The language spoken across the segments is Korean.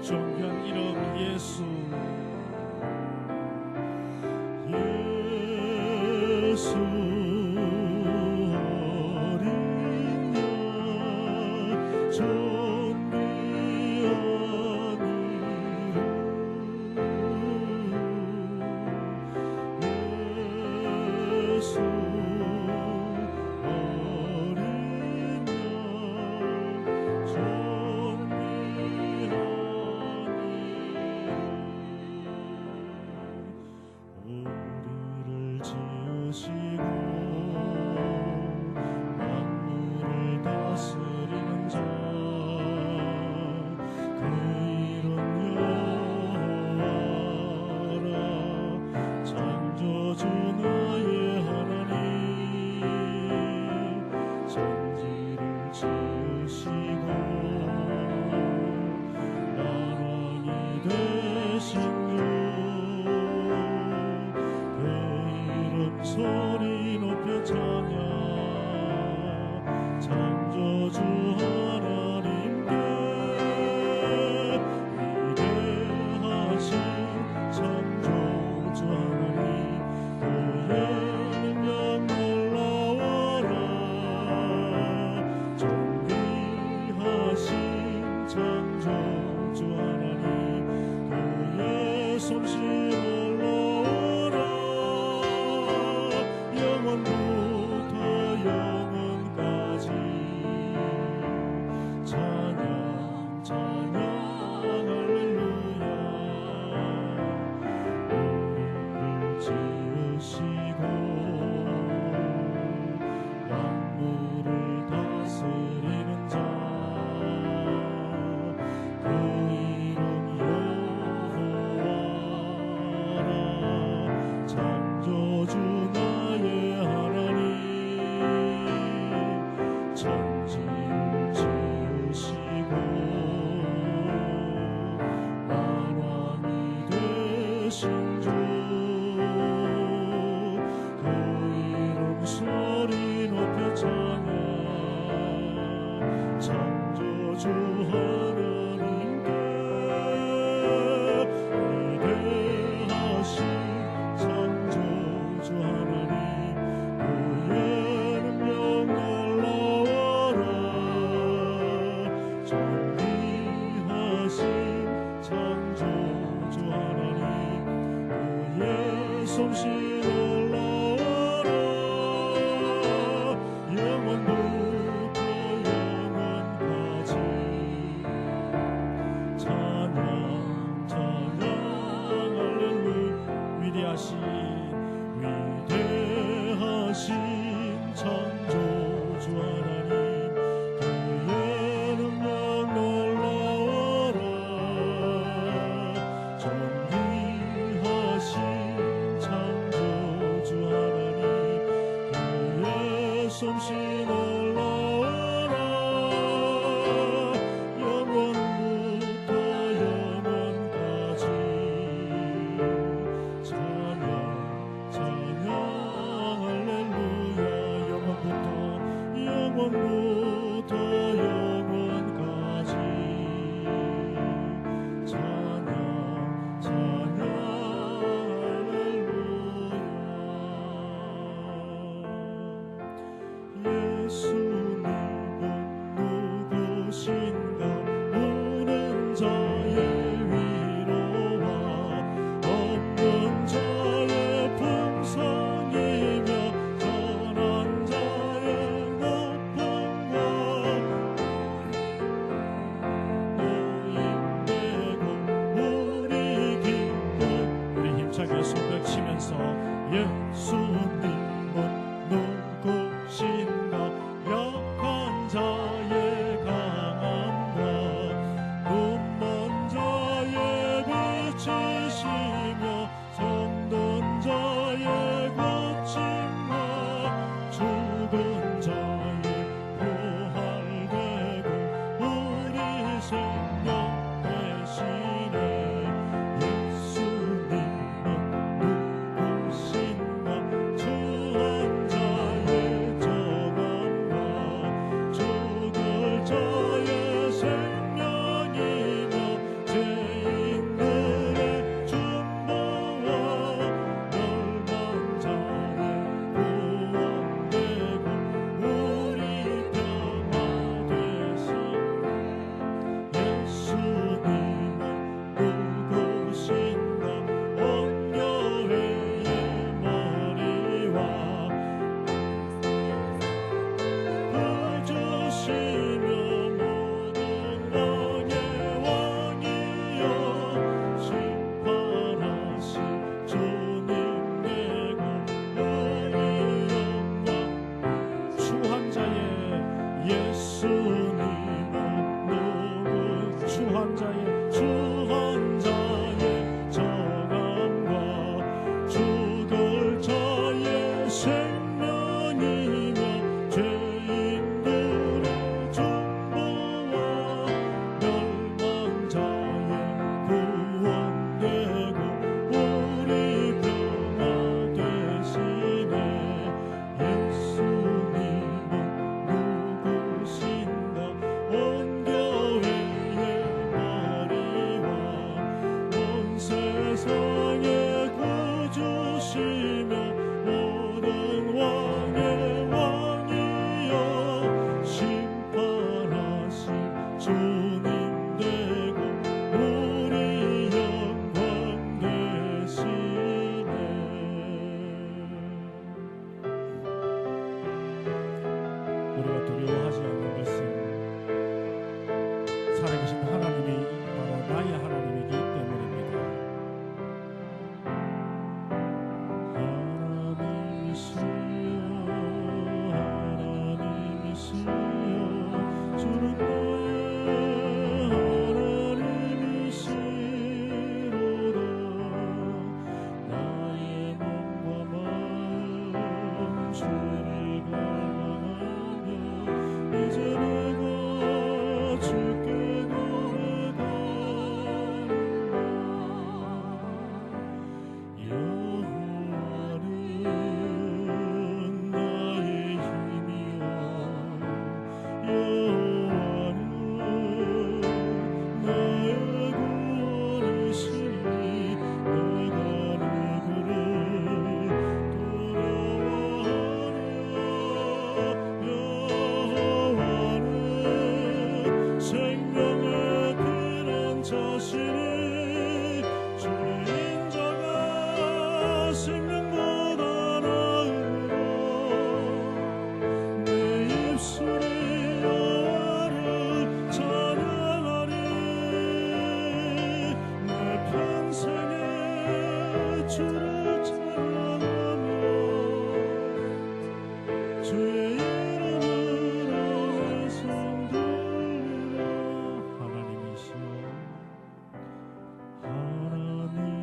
존귀한 이름 예수. 예수 어린 양 존귀한 이름 예수 소리 높여 찬양. 창조주 하나님께 위대하신 창조주 하나님, 그의 능력 놀라워라. 존귀하신 창조주 하나님, 그의 솜씨 놀라워라. 영원부터 영원까지 찬양 찬양 할렐루야. 우리를 지으시고 만물을 다스리는 자, 그 이름 여호와라. 창조주 나의 하나님, 천지를 지으시고 만왕이 되신 주, 그 이름 소리 높여 찬양. 창조주 하나님께 위대하신 창조주 하나님, 그의 능력 놀라워라. 존귀하신 창조주 하나님, 그의 솜씨 놀라워라. 영원부터 영원까지 찬양 찬양 할렐루야. 위대하신 창조주 하나님, 그의 능력 놀라워라. 존귀하신 창조주 하나님, 그의 솜씨 놀라워라. 영원부터 영원까지 찬양 찬양 할렐루야. 영원부터 영원까지 찬양 찬양 할렐루야. 주님의 손뼉 치면서 예수님은 누구신가 약한 자의 강함과 눈먼 자의 빛이시며 병든 자의 고침과 죽은 자의 부활되고 우리 생명 되시네. 예수님은 누구신가 주한 자의 정함과 죽을 자의 생명이며 죄인들의 중보와 멸망 자의 구원되고 우리 평화 되시네. 예수님은 누구신가 온교회의 머리와 구주시며 모든 왕의 왕이여 심판하신 주님 되고 우리 영광 주한 자의 예수님은 누구 주한 자의 정함과 죽을 자의 생명이며 죄인들의 중보와 멸망 자의 구원되고 우리 평화 되시네. 예수님은 누구신가 온교회의 머리와 온 세상의 구주시며 모든 왕의 왕이여 심판하신 주님 되고 우리 영광 되시네. 우리가 두려워하지 않는 것은 살아계신 하나님이 바로 나의 하나님이기 때문입니다. 하나님이시여 주는 하나님이시로다. 나의 몸과 마음 주를 갈망하며 이제 내가 주께 고백하리라. 여호와는 나의 힘이요 여호와는 나의 구원이시니 내가 누구를 돌아오랴. 여호와는 생명의 피난 자시니 주의 인자가 생명보다 나으리라. 내 입술이 여호와를 찬양하리. 내 평생에 주를 찬양하며 주의 이름으로 내 손 돌리라. 하나님이시여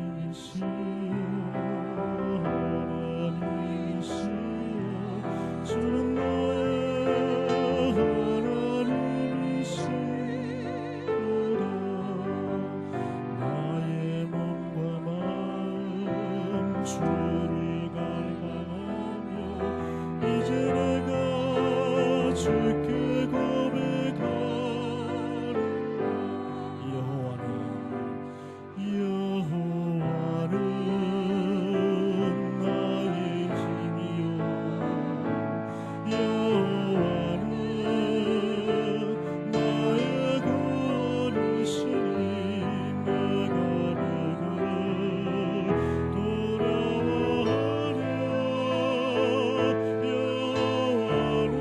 주는 나의 하나님이시로다. 나의 몸과 마음 주를 갈망하며 이제 내가 주께 고백하리라. 여호와는 나의 힘이요 여호와는 나의 구원이시니 내가 누구를 돌아오랴. 여호와는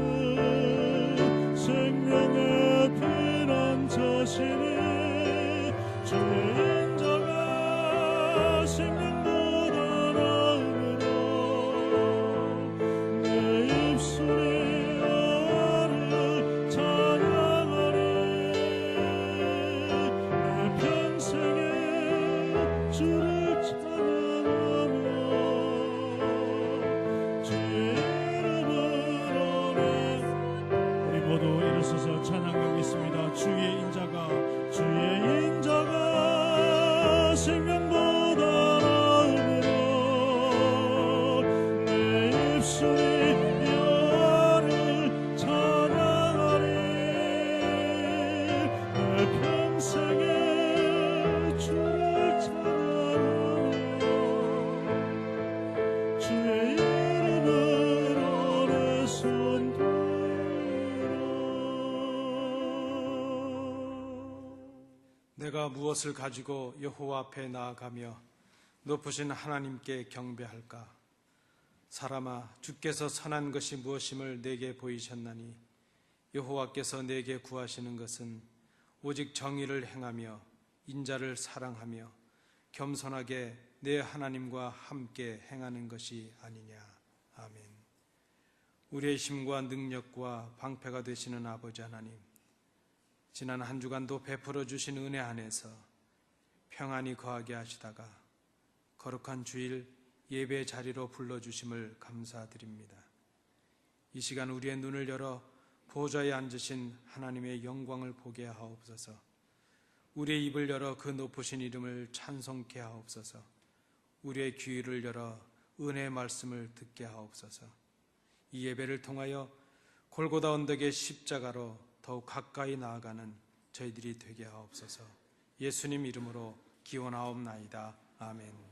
내가 무엇을 가지고 여호와 앞에 나아가며 높으신 하나님께 경배할까? 사람아, 주께서 선한 것이 무엇임을 내게 보이셨나니 여호와께서 내게 구하시는 것은 오직 정의를 행하며 인자를 사랑하며 겸손하게 내 하나님과 함께 행하는 것이 아니냐. 아멘. 우리의 힘과 능력과 방패가 되시는 아버지 하나님, 지난 한 주간도 베풀어 주신 은혜 안에서 평안히 거하게 하시다가 거룩한 주일 예배 자리로 불러주심을 감사드립니다. 이 시간 우리의 눈을 열어 보좌에 앉으신 하나님의 영광을 보게 하옵소서. 우리의 입을 열어 그 높으신 이름을 찬송케 하옵소서. 우리의 귀를 열어 은혜의 말씀을 듣게 하옵소서. 이 예배를 통하여 골고다 언덕의 십자가로 더욱 가까이 나아가는 저희들이 되게 하옵소서. 예수님 이름으로 기원하옵나이다. 아멘.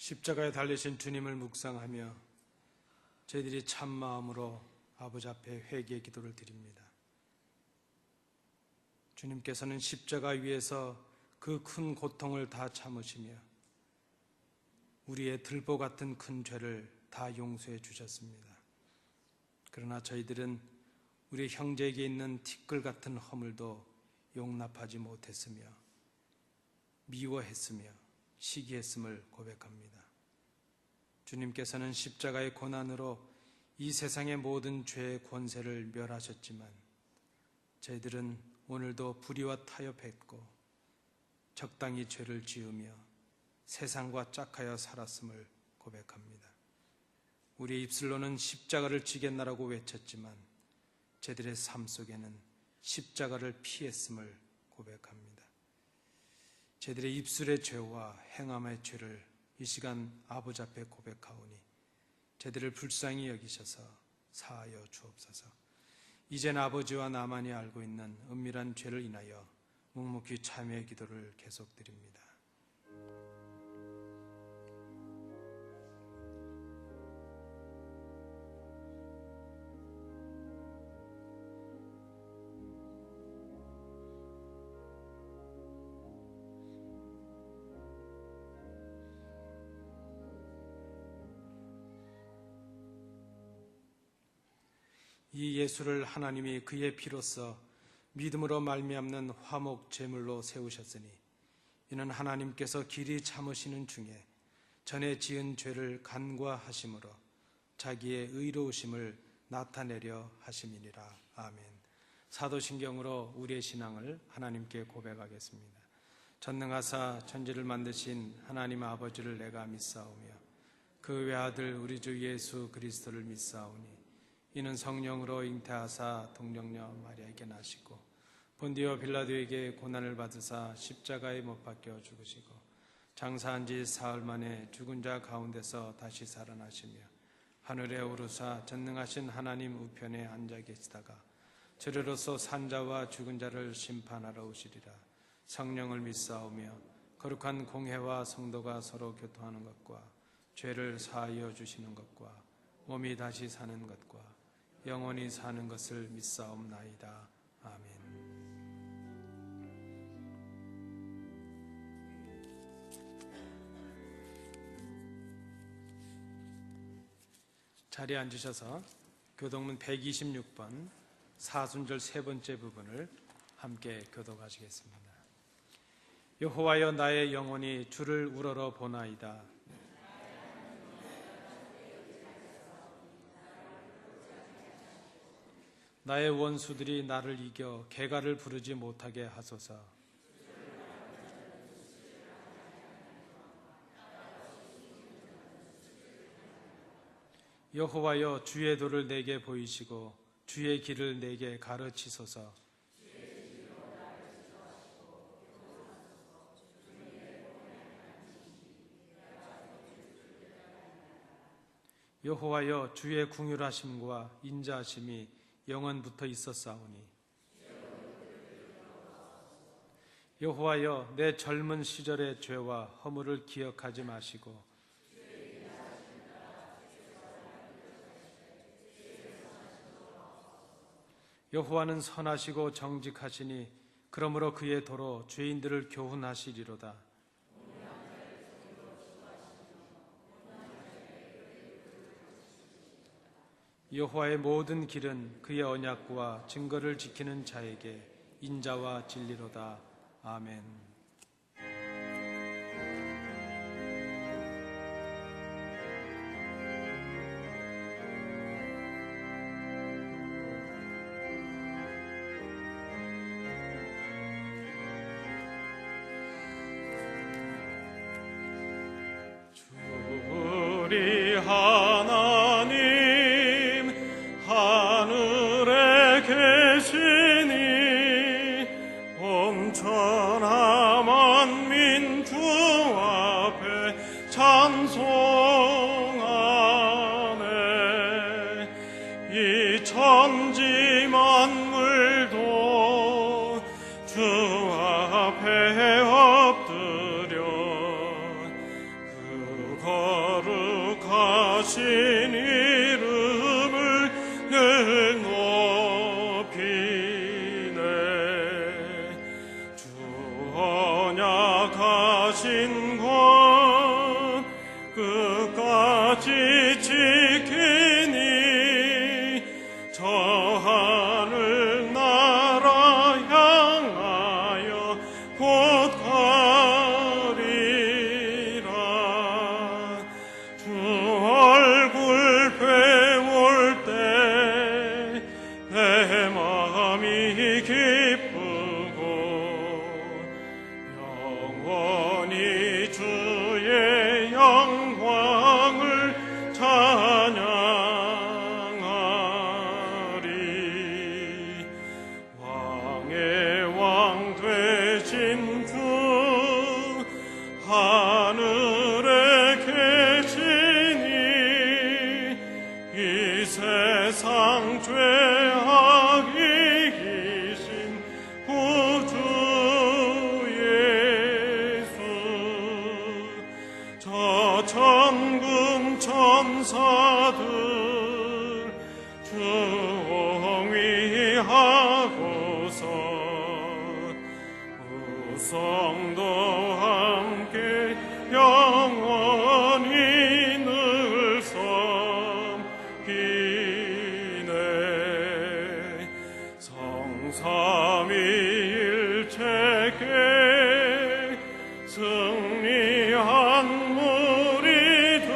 십자가에 달리신 주님을 묵상하며 저희들이 참 마음으로 아버지 앞에 회개의 기도를 드립니다. 주님께서는 십자가 위에서 그 큰 고통을 다 참으시며 우리의 들보 같은 큰 죄를 다 용서해 주셨습니다. 그러나 저희들은 우리 형제에게 있는 티끌 같은 허물도 용납하지 못했으며 미워했으며 시기했음을 고백합니다. 주님께서는 십자가의 고난으로 이 세상의 모든 죄의 권세를 멸하셨지만 저희들은 오늘도 불의와 타협했고 적당히 죄를 지으며 세상과 짝하여 살았음을 고백합니다. 우리의 입술로는 십자가를 지겠나라고 외쳤지만 저희들의 삶 속에는 십자가를 피했음을 고백합니다. 저희들의 입술의 죄와 행함의 죄를 이 시간 아버지 앞에 고백하오니 저희들을 불쌍히 여기셔서 사하여 주옵소서. 이젠 아버지와 나만이 알고 있는 은밀한 죄를 인하여 묵묵히 참회의 기도를 계속드립니다. 이 예수를 하나님이 그의 피로써 믿음으로 말미암는 화목 제물로 세우셨으니 이는 하나님께서 길이 참으시는 중에 전에 지은 죄를 간과하심으로 자기의 의로우심을 나타내려 하심이니라. 아멘. 사도신경으로 우리의 신앙을 하나님께 고백하겠습니다. 전능하사 천지를 만드신 하나님 아버지를 내가 믿사오며 그 외아들 우리 주 예수 그리스도를 믿사오니 이는 성령으로 잉태하사 동정녀 마리아에게 나시고 본디오 빌라도에게 고난을 받으사 십자가에 못 박혀 죽으시고 장사한 지 사흘 만에 죽은 자 가운데서 다시 살아나시며 하늘에 오르사 전능하신 하나님 우편에 앉아 계시다가 저리로서 산자와 죽은 자를 심판하러 오시리라. 성령을 믿사오며 거룩한 공회와 성도가 서로 교통하는 것과 죄를 사하여 주시는 것과 몸이 다시 사는 것과 영원히 사는 것을 믿사옵나이다. 아멘. 자리에 앉으셔서 교독문 126번 사순절 세 번째 부분을 함께 교독하시겠습니다. 여호와여, 나의 영혼이 주를 우러러 보나이다. 나의 원수들이 나를 이겨 개가를 부르지 못하게 하소서. 여호와여, 주의 도를 내게 보이시고 주의 길을 내게 가르치소서. 여호와여, 주의 궁휼하심과 인자하심이 영원부터 있었사오니 여호와여, 내 젊은 시절의 죄와 허물을 기억하지 마시고 여호와는 선하시고 정직하시니 그러므로 그의 도로 죄인들을 교훈하시리로다. 여호와의 모든 길은 그의 언약과 증거를 지키는 자에게 인자와 진리로다. 아멘. 우리 하나님 하늘에 계시니 온천하 만민 주 앞에 찬송하네. 이 천지 만물도 주 앞에 엎드려 그 거룩하신 이름을 늘 높이네. 주 언약하신 것 끝까지 지키니 저 하늘 나라 향하여 곧 가리라. 주 얼굴 배울 때 내 마음이 기쁘고 영원히 주의 영광을 찬양하리. 왕의 왕 되신 주 하늘에 계시니 이 세상 죄악 이기신 구주 예수. 저 천군 천사들 주옹위하고서 우성도 함께 영원히 늘 섬기네. 성삼위일체께 승리한 무리들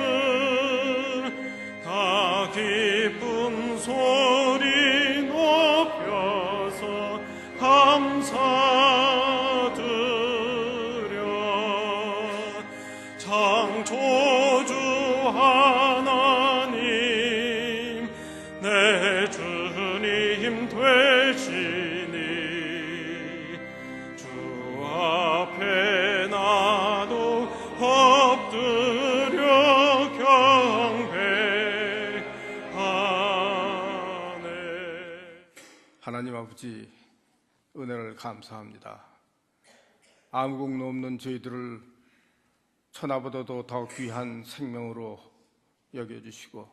다 기쁜 소리 높여서 감사드려. 창조주 하나님 내 주님 되시니 주 앞에 나도 엎드려 경배하네. 하나님 아버지, 은혜를 감사합니다. 아무 공로 없는 저희들을 천하보다도 더 귀한 생명으로 여겨주시고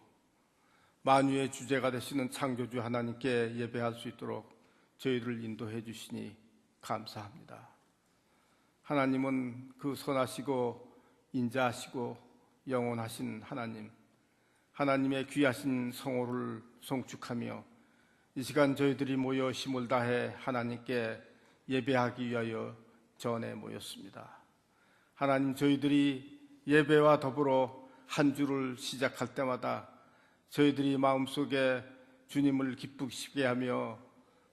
만유의 주제가 되시는 창조주 하나님께 예배할 수 있도록 저희들을 인도해 주시니 감사합니다. 하나님은 그 선하시고 인자하시고 영원하신 하나님, 하나님의 귀하신 성호를 송축하며 이 시간 저희들이 모여 힘을 다해 하나님께 예배하기 위하여 전에 모였습니다. 하나님, 저희들이 예배와 더불어 한 주를 시작할 때마다 저희들이 마음속에 주님을 기쁘시게 하며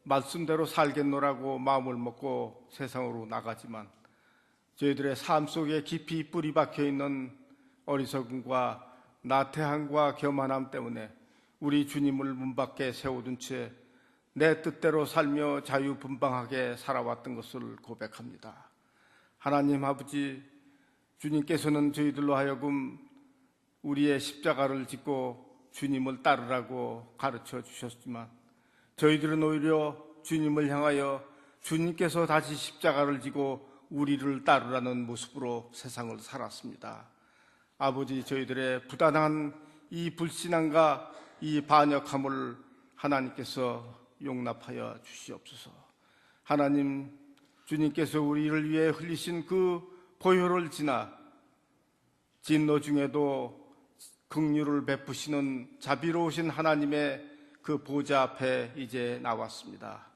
말씀대로 살겠노라고 마음을 먹고 세상으로 나가지만 저희들의 삶 속에 깊이 뿌리 박혀 있는 어리석음과 나태함과 교만함 때문에 우리 주님을 문 밖에 세워둔 채 내 뜻대로 살며 자유분방하게 살아왔던 것을 고백합니다. 하나님 아버지, 주님께서는 저희들로 하여금 우리의 십자가를 짓고 주님을 따르라고 가르쳐 주셨지만 저희들은 오히려 주님을 향하여 주님께서 다시 십자가를 지고 우리를 따르라는 모습으로 세상을 살았습니다. 아버지, 저희들의 부단한 이 불신앙과 이 반역함을 하나님께서 용납하여 주시옵소서. 하나님, 주님께서 우리를 위해 흘리신 그 보혈을 지나 진노 중에도 긍휼을 베푸시는 자비로우신 하나님의 그 보좌 앞에 이제 나왔습니다.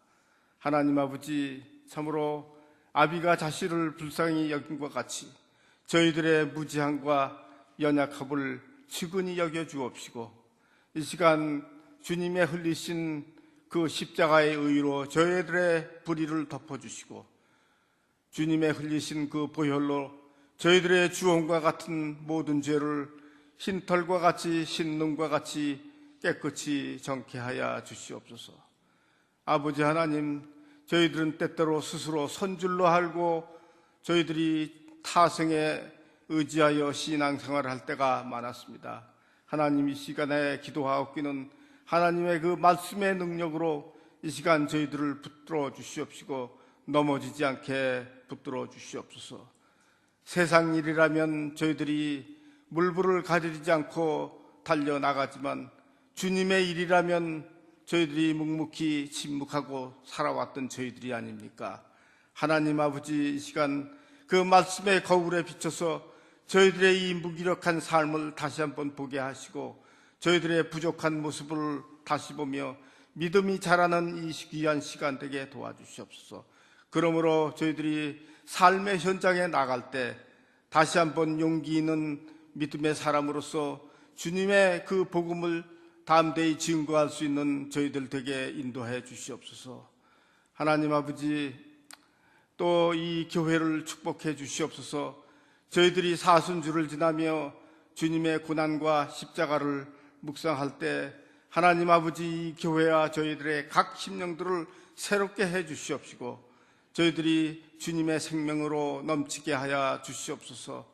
하나님 아버지, 참으로 아비가 자식을 불쌍히 여긴 것 같이 저희들의 무지함과 연약함을 측은히 여겨 주옵시고 이 시간 주님의 흘리신 그 십자가의 의로 저희들의 불의를 덮어주시고 주님의 흘리신 그 보혈로 저희들의 주홍과 같은 모든 죄를 흰털과 같이 신눈과 같이 깨끗이 정케하여 주시옵소서. 아버지 하나님, 저희들은 때때로 스스로 선줄로 알고 저희들이 타성에 의지하여 신앙생활을 할 때가 많았습니다. 하나님, 이 시간에 기도하옵기는 하나님의 그 말씀의 능력으로 이 시간 저희들을 붙들어 주시옵시고 넘어지지 않게 붙들어 주시옵소서. 세상 일이라면 저희들이 물불을 가리지 않고 달려나가지만 주님의 일이라면 저희들이 묵묵히 침묵하고 살아왔던 저희들이 아닙니까? 하나님 아버지, 이 시간 그 말씀의 거울에 비춰서 저희들의 이 무기력한 삶을 다시 한번 보게 하시고 저희들의 부족한 모습을 다시 보며 믿음이 자라는 이 귀한 시간 되게 도와주시옵소서. 그러므로 저희들이 삶의 현장에 나갈 때 다시 한번 용기 있는 믿음의 사람으로서 주님의 그 복음을 담대히 증거할 수 있는 저희들 되게 인도해 주시옵소서. 하나님 아버지, 또 이 교회를 축복해 주시옵소서. 저희들이 사순주를 지나며 주님의 고난과 십자가를 묵상할 때 하나님 아버지, 이 교회와 저희들의 각 심령들을 새롭게 해 주시옵시고 저희들이 주님의 생명으로 넘치게 하여 주시옵소서.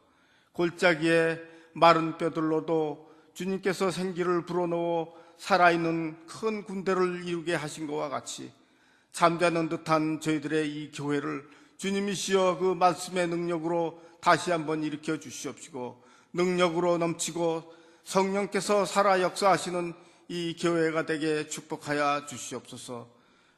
골짜기에 마른 뼈들로도 주님께서 생기를 불어넣어 살아있는 큰 군대를 이루게 하신 것과 같이 잠자는 듯한 저희들의 이 교회를 주님이시여 그 말씀의 능력으로 다시 한번 일으켜 주시옵시고 능력으로 넘치고 성령께서 살아 역사하시는 이 교회가 되게 축복하여 주시옵소서.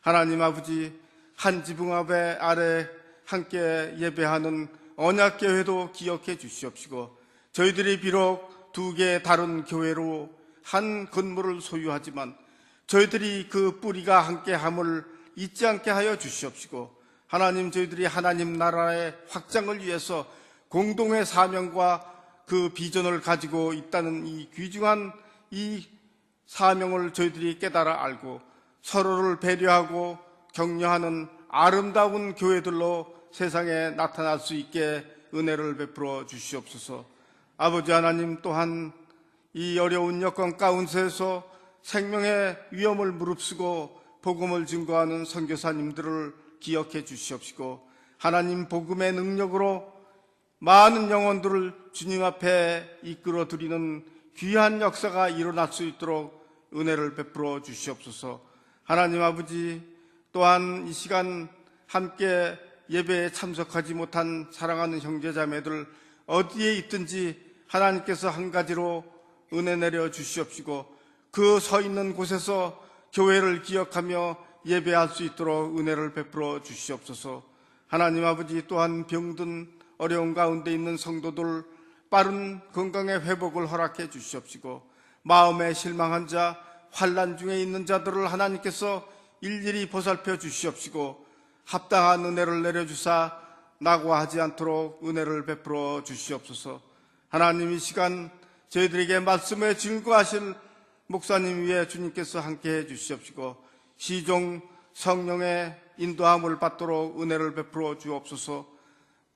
하나님 아버지, 한 지붕 아래 함께 예배하는 언약교회도 기억해 주시옵시고 저희들이 비록 두 개의 다른 교회로 한 건물을 소유하지만 저희들이 그 뿌리가 함께함을 잊지 않게 하여 주시옵시고 하나님, 저희들이 하나님 나라의 확장을 위해서 공동의 사명과 그 비전을 가지고 있다는 이 귀중한 이 사명을 저희들이 깨달아 알고 서로를 배려하고 격려하는 아름다운 교회들로 세상에 나타날 수 있게 은혜를 베풀어 주시옵소서. 아버지 하나님, 또한 이 어려운 여건 가운데서 생명의 위험을 무릅쓰고 복음을 증거하는 선교사님들을 기억해 주시옵시고 하나님, 복음의 능력으로 많은 영혼들을 주님 앞에 이끌어 드리는 귀한 역사가 일어날 수 있도록 은혜를 베풀어 주시옵소서. 하나님 아버지, 또한 이 시간 함께 예배에 참석하지 못한 사랑하는 형제자매들 어디에 있든지 하나님께서 한 가지로 은혜 내려 주시옵시고 그 서 있는 곳에서 교회를 기억하며 예배할 수 있도록 은혜를 베풀어 주시옵소서. 하나님 아버지, 또한 병든 어려운 가운데 있는 성도들 빠른 건강의 회복을 허락해 주시옵시고 마음에 실망한 자, 환난 중에 있는 자들을 하나님께서 일일이 보살펴 주시옵시고 합당한 은혜를 내려주사 낙오하지 않도록 은혜를 베풀어 주시옵소서. 하나님, 이 시간 저희들에게 말씀에 증거하실 목사님 위에 주님께서 함께해 주시옵시고 시종 성령의 인도함을 받도록 은혜를 베풀어 주옵소서.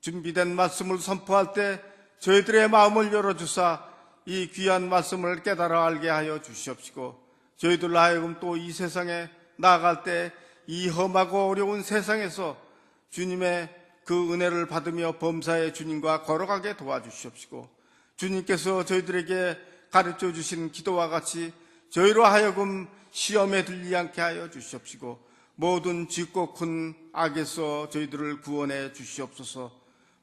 준비된 말씀을 선포할 때 저희들의 마음을 열어주사 이 귀한 말씀을 깨달아 알게 하여 주시옵시고 저희들 하여금 또 이 세상에 나아갈 때 이 험하고 어려운 세상에서 주님의 그 은혜를 받으며 범사의 주님과 걸어가게 도와주시옵시고 주님께서 저희들에게 가르쳐 주신 기도와 같이 저희로 하여금 시험에 들지 않게 하여 주시옵시고 모든 짙고 큰 악에서 저희들을 구원해 주시옵소서.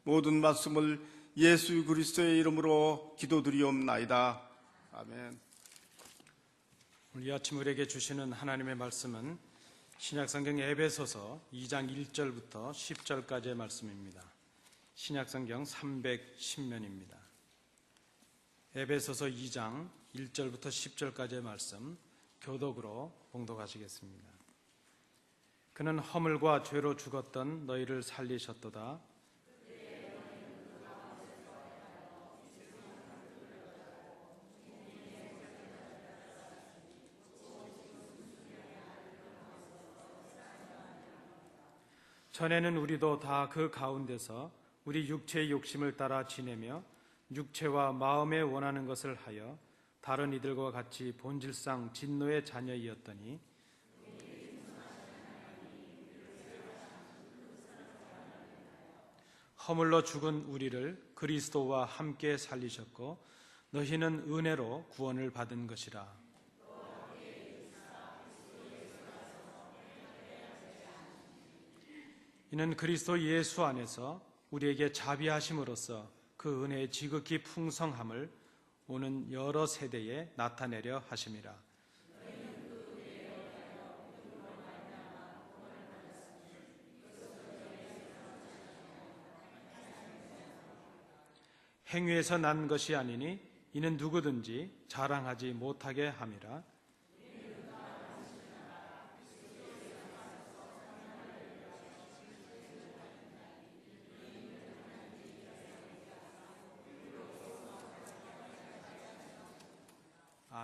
모든 말씀을 예수 그리스도의 이름으로 기도드리옵나이다. 아멘. 오늘 이 아침 우리에게 주시는 하나님의 말씀은 신약성경 에베소서 2장 1절부터 10절까지의 말씀입니다. 신약성경 310면입니다. 에베소서 2장 1절부터 10절까지의 말씀 교독으로 봉독하시겠습니다. 그는 허물과 죄로 죽었던 너희를 살리셨도다. 전에는 우리도 다 그 가운데서 우리 육체의 욕심을 따라 지내며 육체와 마음에 원하는 것을 하여 다른 이들과 같이 본질상 진노의 자녀이었더니 허물로 죽은 우리를 그리스도와 함께 살리셨고 너희는 은혜로 구원을 받은 것이라. 이는 그리스도 예수 안에서 우리에게 자비하심으로써 그 은혜의 지극히 풍성함을 오는 여러 세대에 나타내려 하심이라. 행위에서 난 것이 아니니 이는 누구든지 자랑하지 못하게 함이라.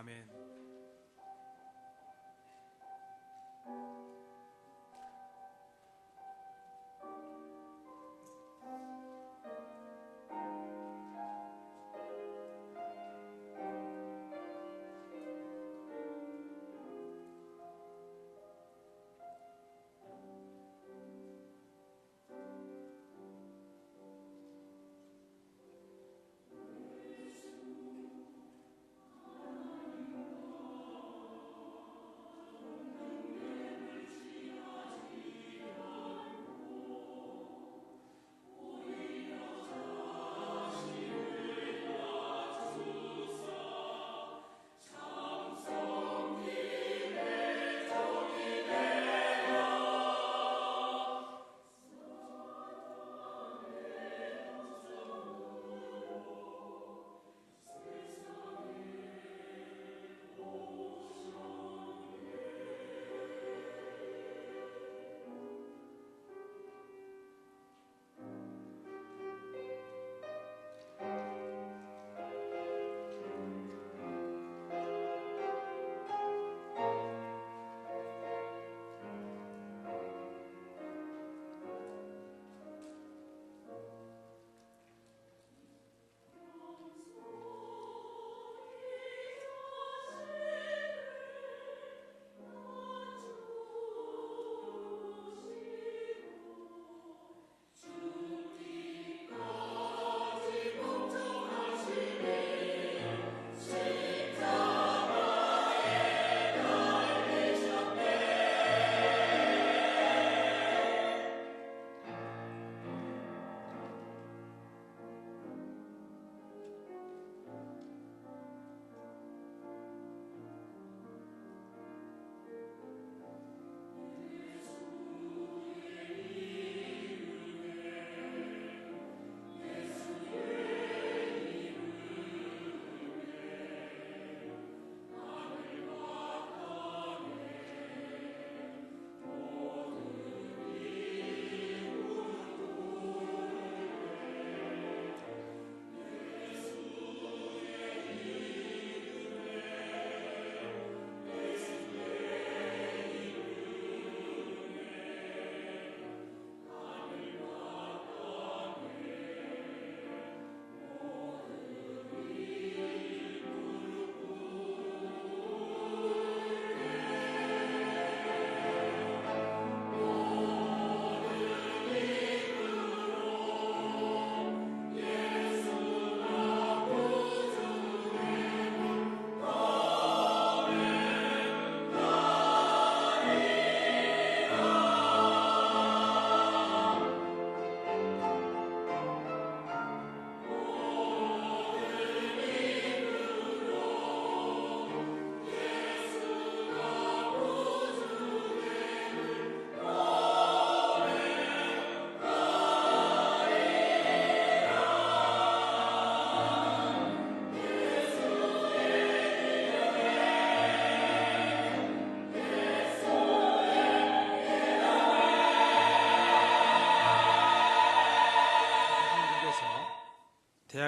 아멘.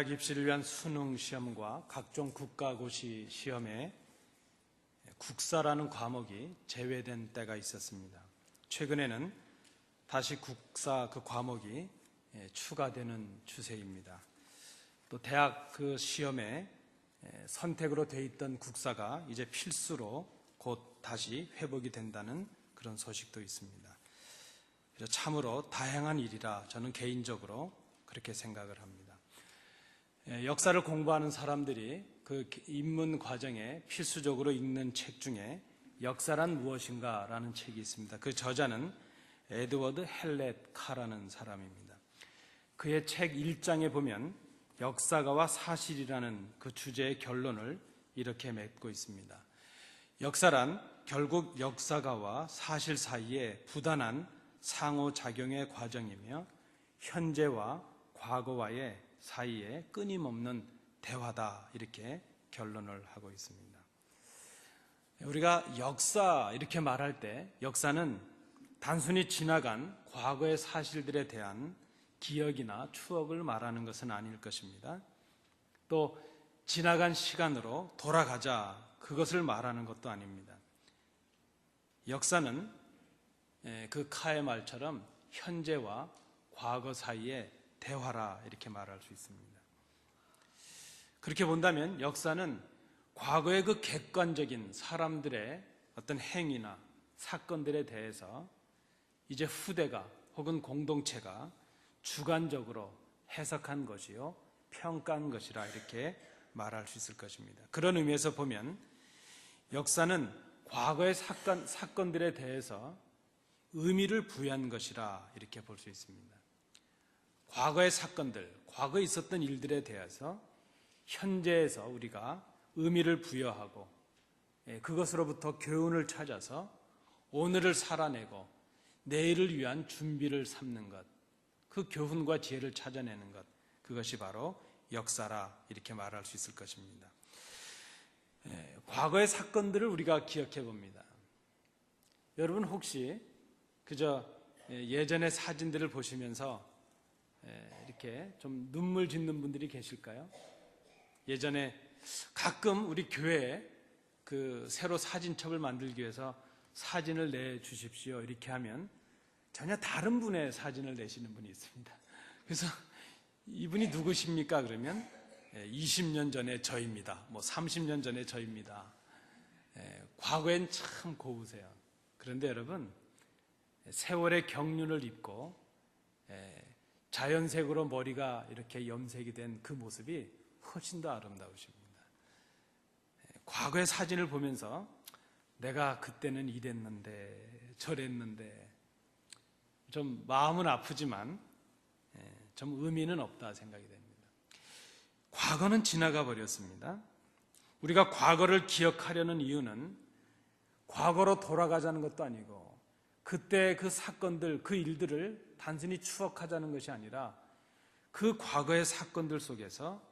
대학 입시를 위한 수능 시험과 각종 국가고시 시험에 국사라는 과목이 제외된 때가 있었습니다. 최근에는 다시 국사 그 과목이 추가되는 추세입니다. 또 대학 그 시험에 선택으로 돼 있던 국사가 이제 필수로 곧 다시 회복이 된다는 그런 소식도 있습니다. 그래서 참으로 다행한 일이라 저는 개인적으로 그렇게 생각을 합니다. 역사를 공부하는 사람들이 그 입문 과정에 필수적으로 읽는 책 중에 역사란 무엇인가 라는 책이 있습니다. 그 저자는 에드워드 헬렛 카라는 사람입니다. 그의 책 1장에 보면 역사가와 사실이라는 그 주제의 결론을 이렇게 맺고 있습니다. 역사란 결국 역사가와 사실 사이에 부단한 상호작용의 과정이며 현재와 과거와의 사이에 끊임없는 대화다, 이렇게 결론을 하고 있습니다. 우리가 역사 이렇게 말할 때 역사는 단순히 지나간 과거의 사실들에 대한 기억이나 추억을 말하는 것은 아닐 것입니다. 또 지나간 시간으로 돌아가자, 그것을 말하는 것도 아닙니다. 역사는 그 카의 말처럼 현재와 과거 사이의 대화라, 이렇게 말할 수 있습니다. 그렇게 본다면 역사는 과거의 그 객관적인 사람들의 어떤 행위나 사건들에 대해서 이제 후대가 혹은 공동체가 주관적으로 해석한 것이요, 평가한 것이라, 이렇게 말할 수 있을 것입니다. 그런 의미에서 보면 역사는 과거의 사건들에 대해서 의미를 부여한 것이라, 이렇게 볼 수 있습니다. 과거의 사건들, 과거에 있었던 일들에 대해서 현재에서 우리가 의미를 부여하고 그것으로부터 교훈을 찾아서 오늘을 살아내고 내일을 위한 준비를 삼는 것, 그 교훈과 지혜를 찾아내는 것, 그것이 바로 역사라, 이렇게 말할 수 있을 것입니다. 과거의 사건들을 우리가 기억해 봅니다. 여러분 혹시 그저 예전의 사진들을 보시면서 이렇게 좀 눈물 짓는 분들이 계실까요? 예전에 가끔 우리 교회에 그 새로 사진첩을 만들기 위해서 사진을 내주십시오, 이렇게 하면 전혀 다른 분의 사진을 내시는 분이 있습니다. 그래서 이분이 누구십니까? 그러면 20년 전에 저입니다. 30년 전에 저입니다. 과거엔 참 고우세요. 그런데 여러분, 세월의 경륜을 입고 자연색으로 머리가 이렇게 염색이 된 그 모습이 훨씬 더 아름다우십니다. 과거의 사진을 보면서 내가 그때는 이랬는데 저랬는데, 좀 마음은 아프지만 좀 의미는 없다 생각이 됩니다. 과거는 지나가 버렸습니다. 우리가 과거를 기억하려는 이유는 과거로 돌아가자는 것도 아니고 그때 그 사건들, 그 일들을 단순히 추억하자는 것이 아니라 그 과거의 사건들 속에서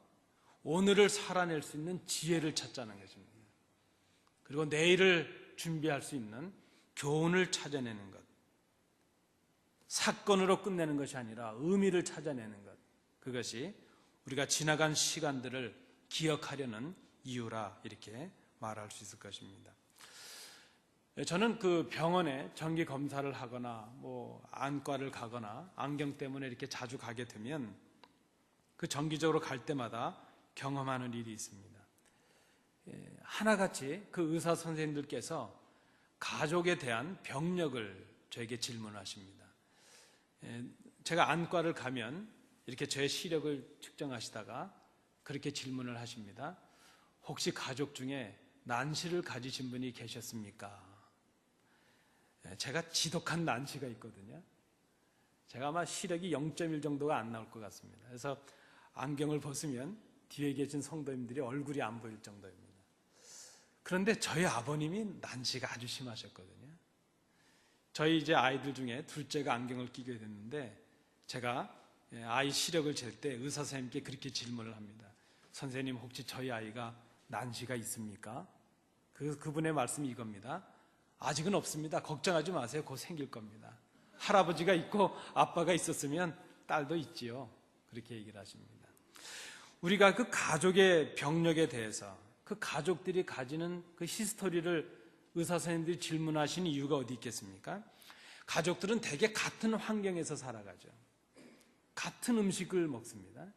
오늘을 살아낼 수 있는 지혜를 찾자는 것입니다. 그리고 내일을 준비할 수 있는 교훈을 찾아내는 것, 사건으로 끝내는 것이 아니라 의미를 찾아내는 것, 그것이 우리가 지나간 시간들을 기억하려는 이유라, 이렇게 말할 수 있을 것입니다. 저는 그 병원에 정기 검사를 하거나 안과를 가거나 안경 때문에 이렇게 자주 가게 되면 그 정기적으로 갈 때마다 경험하는 일이 있습니다. 하나같이 그 의사 선생님들께서 가족에 대한 병력을 저에게 질문하십니다. 제가 안과를 가면 이렇게 저의 시력을 측정하시다가 그렇게 질문을 하십니다. 혹시 가족 중에 난시를 가지신 분이 계셨습니까? 제가 지독한 난시가 있거든요. 제가 아마 시력이 0.1 정도가 안 나올 것 같습니다. 그래서 안경을 벗으면 뒤에 계신 성도님들이 얼굴이 안 보일 정도입니다. 그런데 저희 아버님이 난시가 아주 심하셨거든요. 저희 이제 아이들 중에 둘째가 안경을 끼게 됐는데 제가 아이 시력을 잴 때 의사 선생님께 그렇게 질문을 합니다. 선생님, 혹시 저희 아이가 난시가 있습니까? 그분의 말씀이 이겁니다. 아직은 없습니다. 걱정하지 마세요. 곧 생길 겁니다. 할아버지가 있고 아빠가 있었으면 딸도 있지요. 그렇게 얘기를 하십니다. 우리가 그 가족의 병력에 대해서 그 가족들이 가지는 그 히스토리를 의사 선생님들이 질문하신 이유가 어디 있겠습니까? 가족들은 대개 같은 환경에서 살아가죠. 같은 음식을 먹습니다.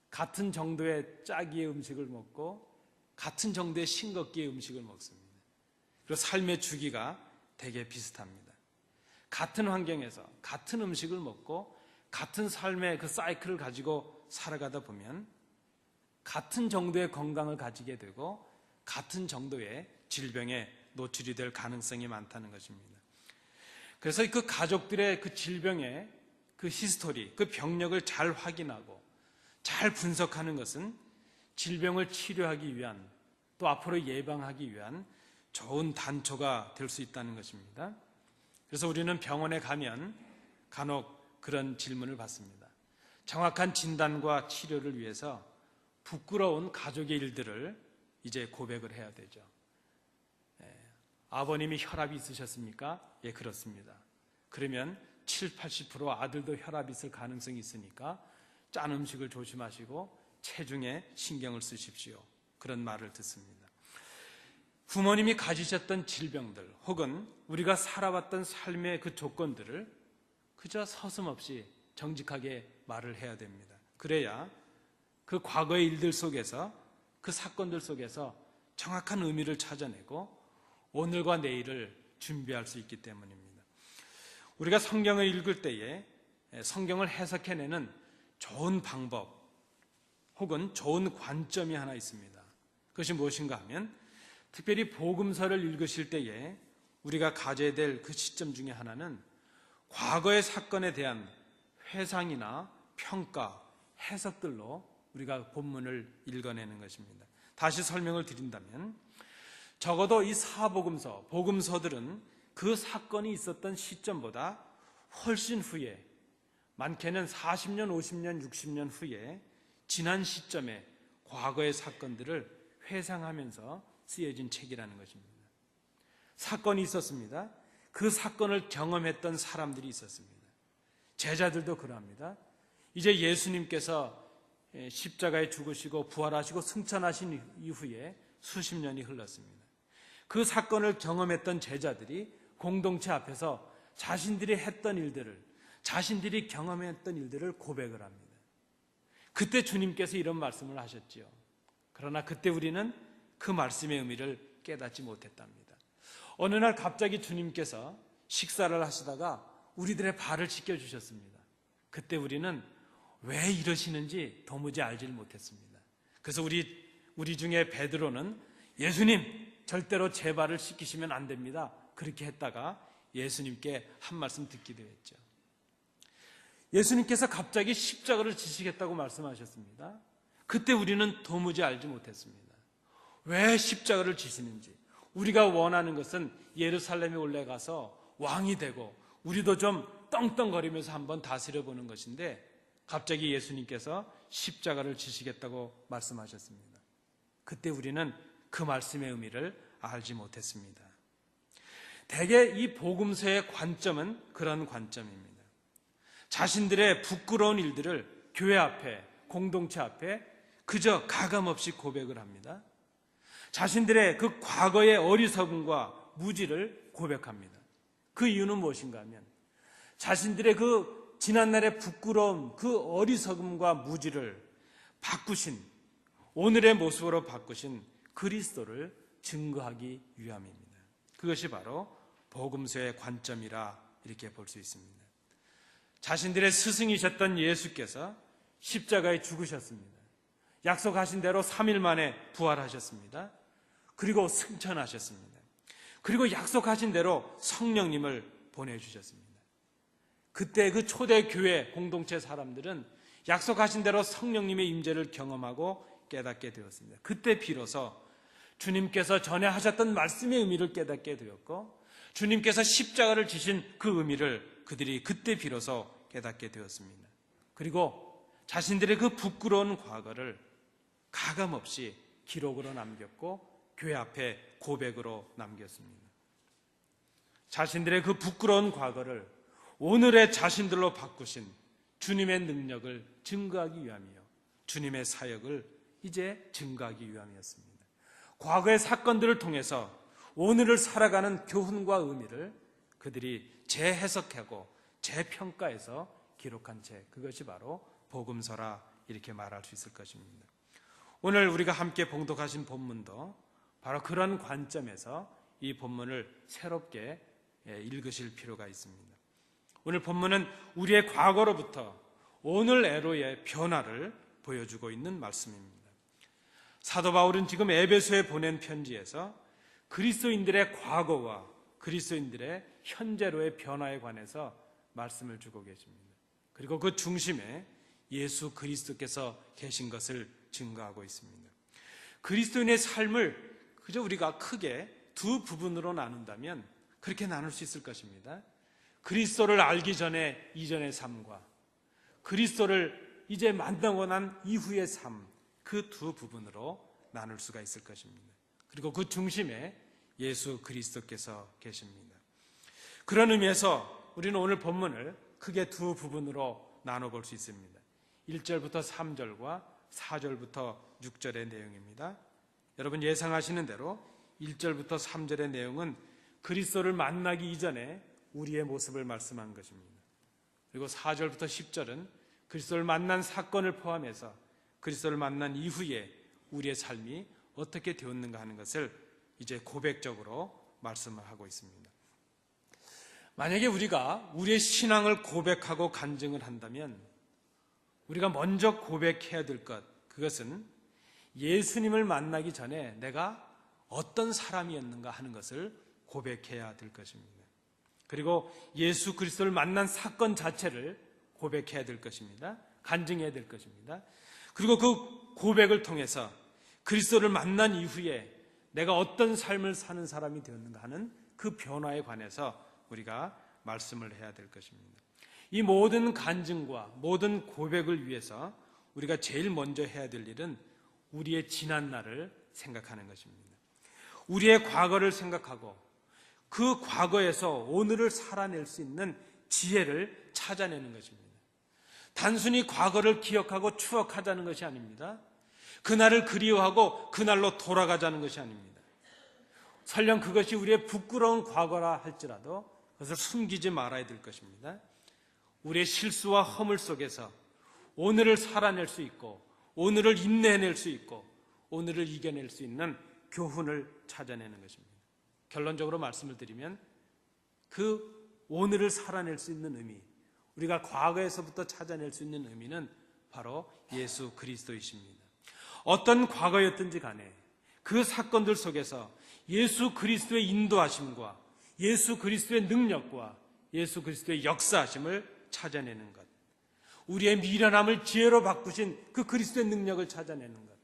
같은 정도의 짜기의 음식을 먹고 같은 정도의 싱겁기의 음식을 먹습니다. 그리고 삶의 주기가 대개 비슷합니다. 같은 환경에서 같은 음식을 먹고 같은 삶의 그 사이클을 가지고 살아가다 보면 같은 정도의 건강을 가지게 되고 같은 정도의 질병에 노출이 될 가능성이 많다는 것입니다. 그래서 그 가족들의 그 질병의 그 히스토리, 그 병력을 잘 확인하고 잘 분석하는 것은 질병을 치료하기 위한, 또 앞으로 예방하기 위한 좋은 단초가 될 수 있다는 것입니다. 그래서 우리는 병원에 가면 간혹 그런 질문을 받습니다. 정확한 진단과 치료를 위해서 부끄러운 가족의 일들을 이제 고백을 해야 되죠. 아버님이 혈압이 있으셨습니까? 예, 그렇습니다. 그러면 70-80% 아들도 혈압이 있을 가능성이 있으니까 짠 음식을 조심하시고 체중에 신경을 쓰십시오. 그런 말을 듣습니다. 부모님이 가지셨던 질병들 혹은 우리가 살아왔던 삶의 그 조건들을 그저 서슴없이 정직하게 말을 해야 됩니다. 그래야 그 과거의 일들 속에서, 그 사건들 속에서 정확한 의미를 찾아내고 오늘과 내일을 준비할 수 있기 때문입니다. 우리가 성경을 읽을 때에 성경을 해석해내는 좋은 방법 혹은 좋은 관점이 하나 있습니다. 그것이 무엇인가 하면 특별히 복음서를 읽으실 때에 우리가 가져야 될 그 시점 중에 하나는 과거의 사건에 대한 회상이나 평가, 해석들로 우리가 본문을 읽어내는 것입니다. 다시 설명을 드린다면 적어도 이 사복음서, 복음서들은 그 사건이 있었던 시점보다 훨씬 후에, 많게는 40년, 50년, 60년 후에 지난 시점에 과거의 사건들을 회상하면서 쓰여진 책이라는 것입니다. 사건이 있었습니다. 그 사건을 경험했던 사람들이 있었습니다. 제자들도 그러합니다. 이제 예수님께서 십자가에 죽으시고 부활하시고 승천하신 이후에 수십 년이 흘렀습니다. 그 사건을 경험했던 제자들이 공동체 앞에서 자신들이 했던 일들을, 자신들이 경험했던 일들을 고백을 합니다. 그때 주님께서 이런 말씀을 하셨지요. 그러나 그때 우리는 그 말씀의 의미를 깨닫지 못했답니다. 어느 날 갑자기 주님께서 식사를 하시다가 우리들의 발을 씻겨주셨습니다. 그때 우리는 왜 이러시는지 도무지 알지 못했습니다. 그래서 우리 중에 베드로는 예수님 절대로 제 발을 씻기시면 안 됩니다. 그렇게 했다가 예수님께 한 말씀 듣기도 했죠. 예수님께서 갑자기 십자가를 지시겠다고 말씀하셨습니다. 그때 우리는 도무지 알지 못했습니다. 왜 십자가를 지시는지. 우리가 원하는 것은 예루살렘에 올라가서 왕이 되고 우리도 좀 떵떵거리면서 한번 다스려 보는 것인데 갑자기 예수님께서 십자가를 지시겠다고 말씀하셨습니다. 그때 우리는 그 말씀의 의미를 알지 못했습니다. 대개 이 복음서의 관점은 그런 관점입니다. 자신들의 부끄러운 일들을 교회 앞에, 공동체 앞에 그저 가감없이 고백을 합니다. 자신들의 그 과거의 어리석음과 무지를 고백합니다. 그 이유는 무엇인가 하면 자신들의 그 지난날의 부끄러움, 그 어리석음과 무지를 바꾸신, 오늘의 모습으로 바꾸신 그리스도를 증거하기 위함입니다. 그것이 바로 복음서의 관점이라 이렇게 볼 수 있습니다. 자신들의 스승이셨던 예수께서 십자가에 죽으셨습니다. 약속하신 대로 3일 만에 부활하셨습니다. 그리고 승천하셨습니다. 그리고 약속하신 대로 성령님을 보내주셨습니다. 그때 그 초대교회 공동체 사람들은 약속하신 대로 성령님의 임재를 경험하고 깨닫게 되었습니다. 그때 비로소 주님께서 전에 하셨던 말씀의 의미를 깨닫게 되었고 주님께서 십자가를 지신 그 의미를 그들이 그때 비로소 깨닫게 되었습니다. 그리고 자신들의 그 부끄러운 과거를 가감없이 기록으로 남겼고 교회 앞에 고백으로 남겼습니다. 자신들의 그 부끄러운 과거를 오늘의 자신들로 바꾸신 주님의 능력을 증거하기 위함이요, 주님의 사역을 이제 증거하기 위함이었습니다. 과거의 사건들을 통해서 오늘을 살아가는 교훈과 의미를 그들이 재해석하고 재평가해서 기록한 책, 그것이 바로 복음서라 이렇게 말할 수 있을 것입니다. 오늘 우리가 함께 봉독하신 본문도 바로 그런 관점에서 이 본문을 새롭게 읽으실 필요가 있습니다. 오늘 본문은 우리의 과거로부터 오늘애로의 변화를 보여주고 있는 말씀입니다. 사도 바울은 지금 에베소에 보낸 편지에서 그리스도인들의 과거와 그리스도인들의 현재로의 변화에 관해서 말씀을 주고 계십니다. 그리고 그 중심에 예수 그리스도께서 계신 것을 증거하고 있습니다. 그리스도인의 삶을 그저 우리가 크게 두 부분으로 나눈다면 그렇게 나눌 수 있을 것입니다. 그리스도를 알기 전에 이전의 삶과 그리스도를 이제 만나고 난 이후의 삶, 그 두 부분으로 나눌 수가 있을 것입니다. 그리고 그 중심에 예수 그리스도께서 계십니다. 그런 의미에서 우리는 오늘 본문을 크게 두 부분으로 나눠볼 수 있습니다. 1절부터 3절과 4절부터 6절의 내용입니다. 여러분 예상하시는 대로 1절부터 3절의 내용은 그리스도를 만나기 이전에 우리의 모습을 말씀한 것입니다. 그리고 4절부터 10절은 그리스도를 만난 사건을 포함해서 그리스도를 만난 이후에 우리의 삶이 어떻게 되었는가 하는 것을 이제 고백적으로 말씀을 하고 있습니다. 만약에 우리가 우리의 신앙을 고백하고 간증을 한다면 우리가 먼저 고백해야 될 것, 그것은 예수님을 만나기 전에 내가 어떤 사람이었는가 하는 것을 고백해야 될 것입니다. 그리고 예수 그리스도를 만난 사건 자체를 고백해야 될 것입니다. 간증해야 될 것입니다. 그리고 그 고백을 통해서 그리스도를 만난 이후에 내가 어떤 삶을 사는 사람이 되었는가 하는 그 변화에 관해서 우리가 말씀을 해야 될 것입니다. 이 모든 간증과 모든 고백을 위해서 우리가 제일 먼저 해야 될 일은 우리의 지난 날을 생각하는 것입니다. 우리의 과거를 생각하고 그 과거에서 오늘을 살아낼 수 있는 지혜를 찾아내는 것입니다. 단순히 과거를 기억하고 추억하자는 것이 아닙니다. 그날을 그리워하고 그날로 돌아가자는 것이 아닙니다. 설령 그것이 우리의 부끄러운 과거라 할지라도 그것을 숨기지 말아야 될 것입니다. 우리의 실수와 허물 속에서 오늘을 살아낼 수 있고 오늘을 인내해낼 수 있고 오늘을 이겨낼 수 있는 교훈을 찾아내는 것입니다. 결론적으로 말씀을 드리면 그 오늘을 살아낼 수 있는 의미, 우리가 과거에서부터 찾아낼 수 있는 의미는 바로 예수 그리스도이십니다. 어떤 과거였든지 간에 그 사건들 속에서 예수 그리스도의 인도하심과 예수 그리스도의 능력과 예수 그리스도의 역사하심을 찾아내는 것, 우리의 미련함을 지혜로 바꾸신 그 그리스도의 능력을 찾아내는 것,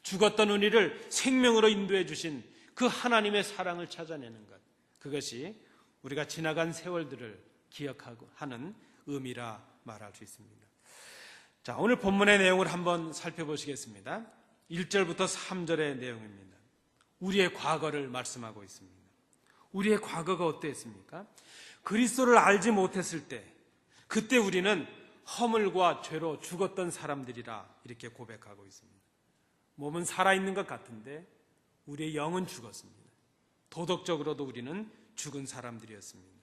죽었던 우리를 생명으로 인도해 주신 그 하나님의 사랑을 찾아내는 것, 그것이 우리가 지나간 세월들을 기억하고 하는 의미라 말할 수 있습니다. 자, 오늘 본문의 내용을 한번 살펴보시겠습니다. 1절부터 3절의 내용입니다. 우리의 과거를 말씀하고 있습니다. 우리의 과거가 어땠습니까? 그리스도를 알지 못했을 때, 그때 우리는 허물과 죄로 죽었던 사람들이라 이렇게 고백하고 있습니다. 몸은 살아있는 것 같은데 우리의 영은 죽었습니다. 도덕적으로도 우리는 죽은 사람들이었습니다.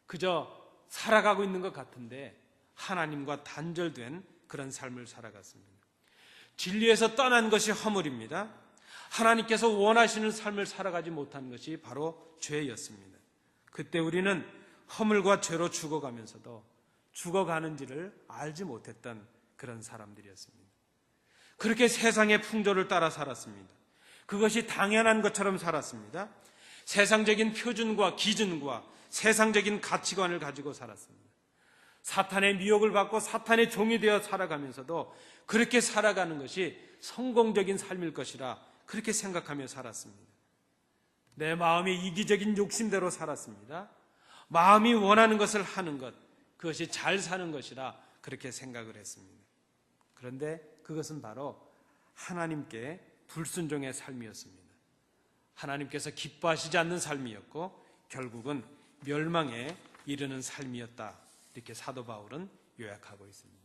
그저 살아가고 있는 것 같은데 하나님과 단절된 그런 삶을 살아갔습니다. 진리에서 떠난 것이 허물입니다. 하나님께서 원하시는 삶을 살아가지 못한 것이 바로 죄였습니다. 그때 우리는 허물과 죄로 죽어가면서도 죽어가는지를 알지 못했던 그런 사람들이었습니다. 그렇게 세상의 풍조를 따라 살았습니다. 그것이 당연한 것처럼 살았습니다. 세상적인 표준과 기준과 세상적인 가치관을 가지고 살았습니다. 사탄의 미혹을 받고 사탄의 종이 되어 살아가면서도 그렇게 살아가는 것이 성공적인 삶일 것이라 그렇게 생각하며 살았습니다. 내 마음의 이기적인 욕심대로 살았습니다. 마음이 원하는 것을 하는 것, 그것이 잘 사는 것이라 그렇게 생각을 했습니다. 그런데 그것은 바로 하나님께 불순종의 삶이었습니다. 하나님께서 기뻐하시지 않는 삶이었고 결국은 멸망에 이르는 삶이었다, 이렇게 사도 바울은 요약하고 있습니다.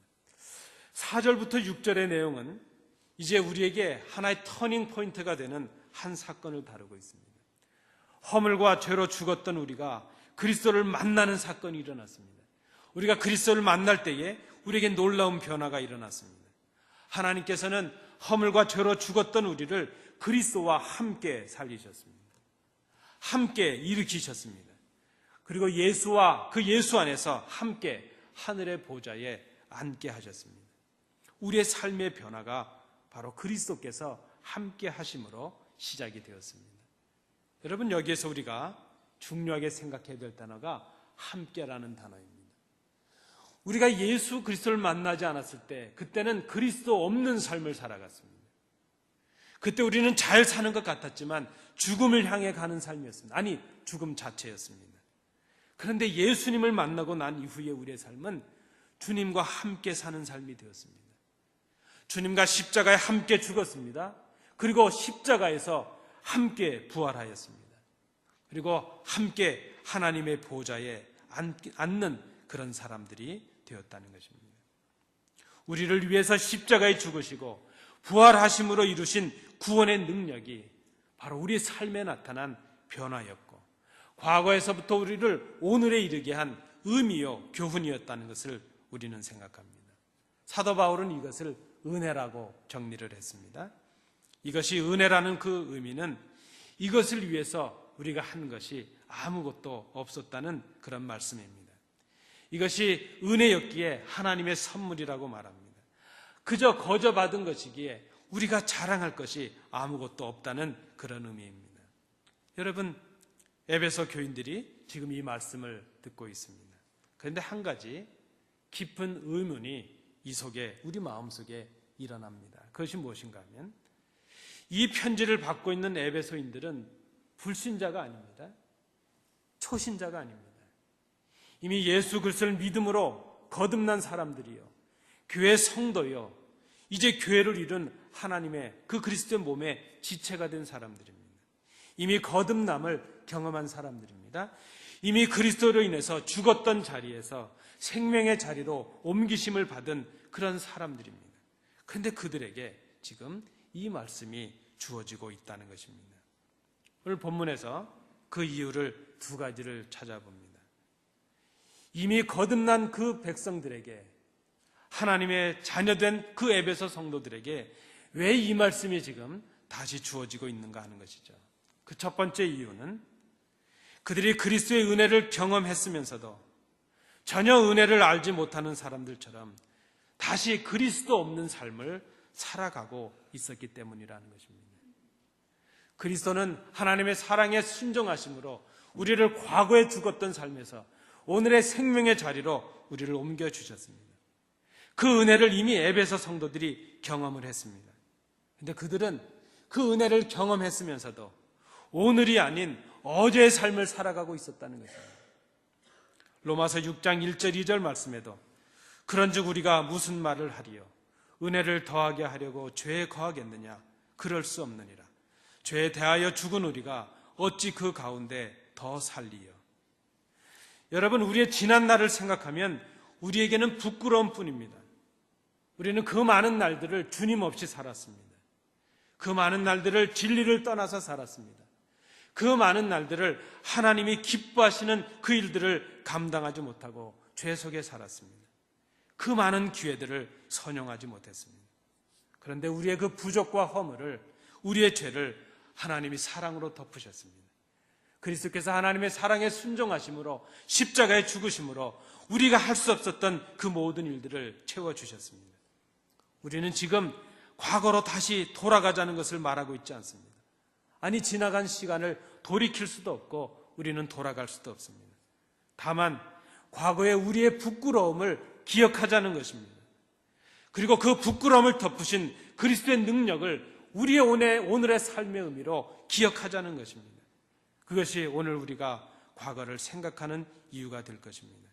4절부터 6절의 내용은 이제 우리에게 하나의 터닝 포인트가 되는 한 사건을 다루고 있습니다. 허물과 죄로 죽었던 우리가 그리스도를 만나는 사건이 일어났습니다. 우리가 그리스도를 만날 때에 우리에게 놀라운 변화가 일어났습니다. 하나님께서는 허물과 죄로 죽었던 우리를 그리스도와 함께 살리셨습니다. 함께 일으키셨습니다. 그리고 예수와 그 예수 안에서 함께 하늘의 보좌에 앉게 하셨습니다. 우리의 삶의 변화가 바로 그리스도께서 함께 하심으로 시작이 되었습니다. 여러분, 여기에서 우리가 중요하게 생각해야 될 단어가 함께라는 단어입니다. 우리가 예수 그리스도를 만나지 않았을 때 그때는 그리스도 없는 삶을 살아갔습니다. 그때 우리는 잘 사는 것 같았지만 죽음을 향해 가는 삶이었습니다. 아니, 죽음 자체였습니다. 그런데 예수님을 만나고 난 이후에 우리의 삶은 주님과 함께 사는 삶이 되었습니다. 주님과 십자가에 함께 죽었습니다. 그리고 십자가에서 함께 부활하였습니다. 그리고 함께 하나님의 보좌에 앉는 그런 사람들이 되었다는 것입니다. 우리를 위해서 십자가에 죽으시고 부활하심으로 이루신 구원의 능력이 바로 우리의 삶에 나타난 변화였고, 과거에서부터 우리를 오늘에 이르게 한 의미요 교훈이었다는 것을 우리는 생각합니다. 사도 바울은 이것을 은혜라고 정리를 했습니다. 이것이 은혜라는 그 의미는 이것을 위해서 우리가 한 것이 아무것도 없었다는 그런 말씀입니다. 이것이 은혜였기에 하나님의 선물이라고 말합니다. 그저 거저 받은 것이기에 우리가 자랑할 것이 아무것도 없다는 그런 의미입니다. 여러분, 에베소 교인들이 지금 이 말씀을 듣고 있습니다. 그런데 한 가지 깊은 의문이 이 속에, 우리 마음속에 일어납니다. 그것이 무엇인가 하면 이 편지를 받고 있는 에베소인들은 불신자가 아닙니다. 초신자가 아닙니다. 이미 예수 그리스도를 믿음으로 거듭난 사람들이요, 교회 성도요, 이제 교회를 이룬 하나님의 그 그리스도의 몸의 지체가 된 사람들입니다. 이미 거듭남을 경험한 사람들입니다. 이미 그리스도로 인해서 죽었던 자리에서 생명의 자리로 옮기심을 받은 그런 사람들입니다. 그런데 그들에게 지금 이 말씀이 주어지고 있다는 것입니다. 오늘 본문에서 그 이유를 두 가지를 찾아봅니다. 이미 거듭난 그 백성들에게, 하나님의 자녀된 그 에베소 성도들에게 왜 이 말씀이 지금 다시 주어지고 있는가 하는 것이죠. 그 첫 번째 이유는 그들이 그리스도의 은혜를 경험했으면서도 전혀 은혜를 알지 못하는 사람들처럼 다시 그리스도 없는 삶을 살아가고 있었기 때문이라는 것입니다. 그리스도는 하나님의 사랑에 순종하심으로 우리를 과거에 죽었던 삶에서 오늘의 생명의 자리로 우리를 옮겨주셨습니다. 그 은혜를 이미 에베소 성도들이 경험을 했습니다. 그런데 그들은 그 은혜를 경험했으면서도 오늘이 아닌 어제의 삶을 살아가고 있었다는 것입니다. 로마서 6장 1절 2절 말씀에도 그런즉 우리가 무슨 말을 하리요? 은혜를 더하게 하려고 죄에 거하겠느냐? 그럴 수 없느니라. 죄에 대하여 죽은 우리가 어찌 그 가운데 더 살리요? 여러분, 우리의 지난 날을 생각하면 우리에게는 부끄러움 뿐입니다. 우리는 그 많은 날들을 주님 없이 살았습니다. 그 많은 날들을 진리를 떠나서 살았습니다. 그 많은 날들을 하나님이 기뻐하시는 그 일들을 감당하지 못하고 죄 속에 살았습니다. 그 많은 기회들을 선용하지 못했습니다. 그런데 우리의 그 부족과 허물을, 우리의 죄를 하나님이 사랑으로 덮으셨습니다. 그리스도께서 하나님의 사랑에 순종하심으로, 십자가에 죽으심으로 우리가 할 수 없었던 그 모든 일들을 채워주셨습니다. 우리는 지금 과거로 다시 돌아가자는 것을 말하고 있지 않습니다. 아니, 지나간 시간을 돌이킬 수도 없고 우리는 돌아갈 수도 없습니다. 다만 과거의 우리의 부끄러움을 기억하자는 것입니다. 그리고 그 부끄러움을 덮으신 그리스도의 능력을 우리의 오늘의 삶의 의미로 기억하자는 것입니다. 그것이 오늘 우리가 과거를 생각하는 이유가 될 것입니다.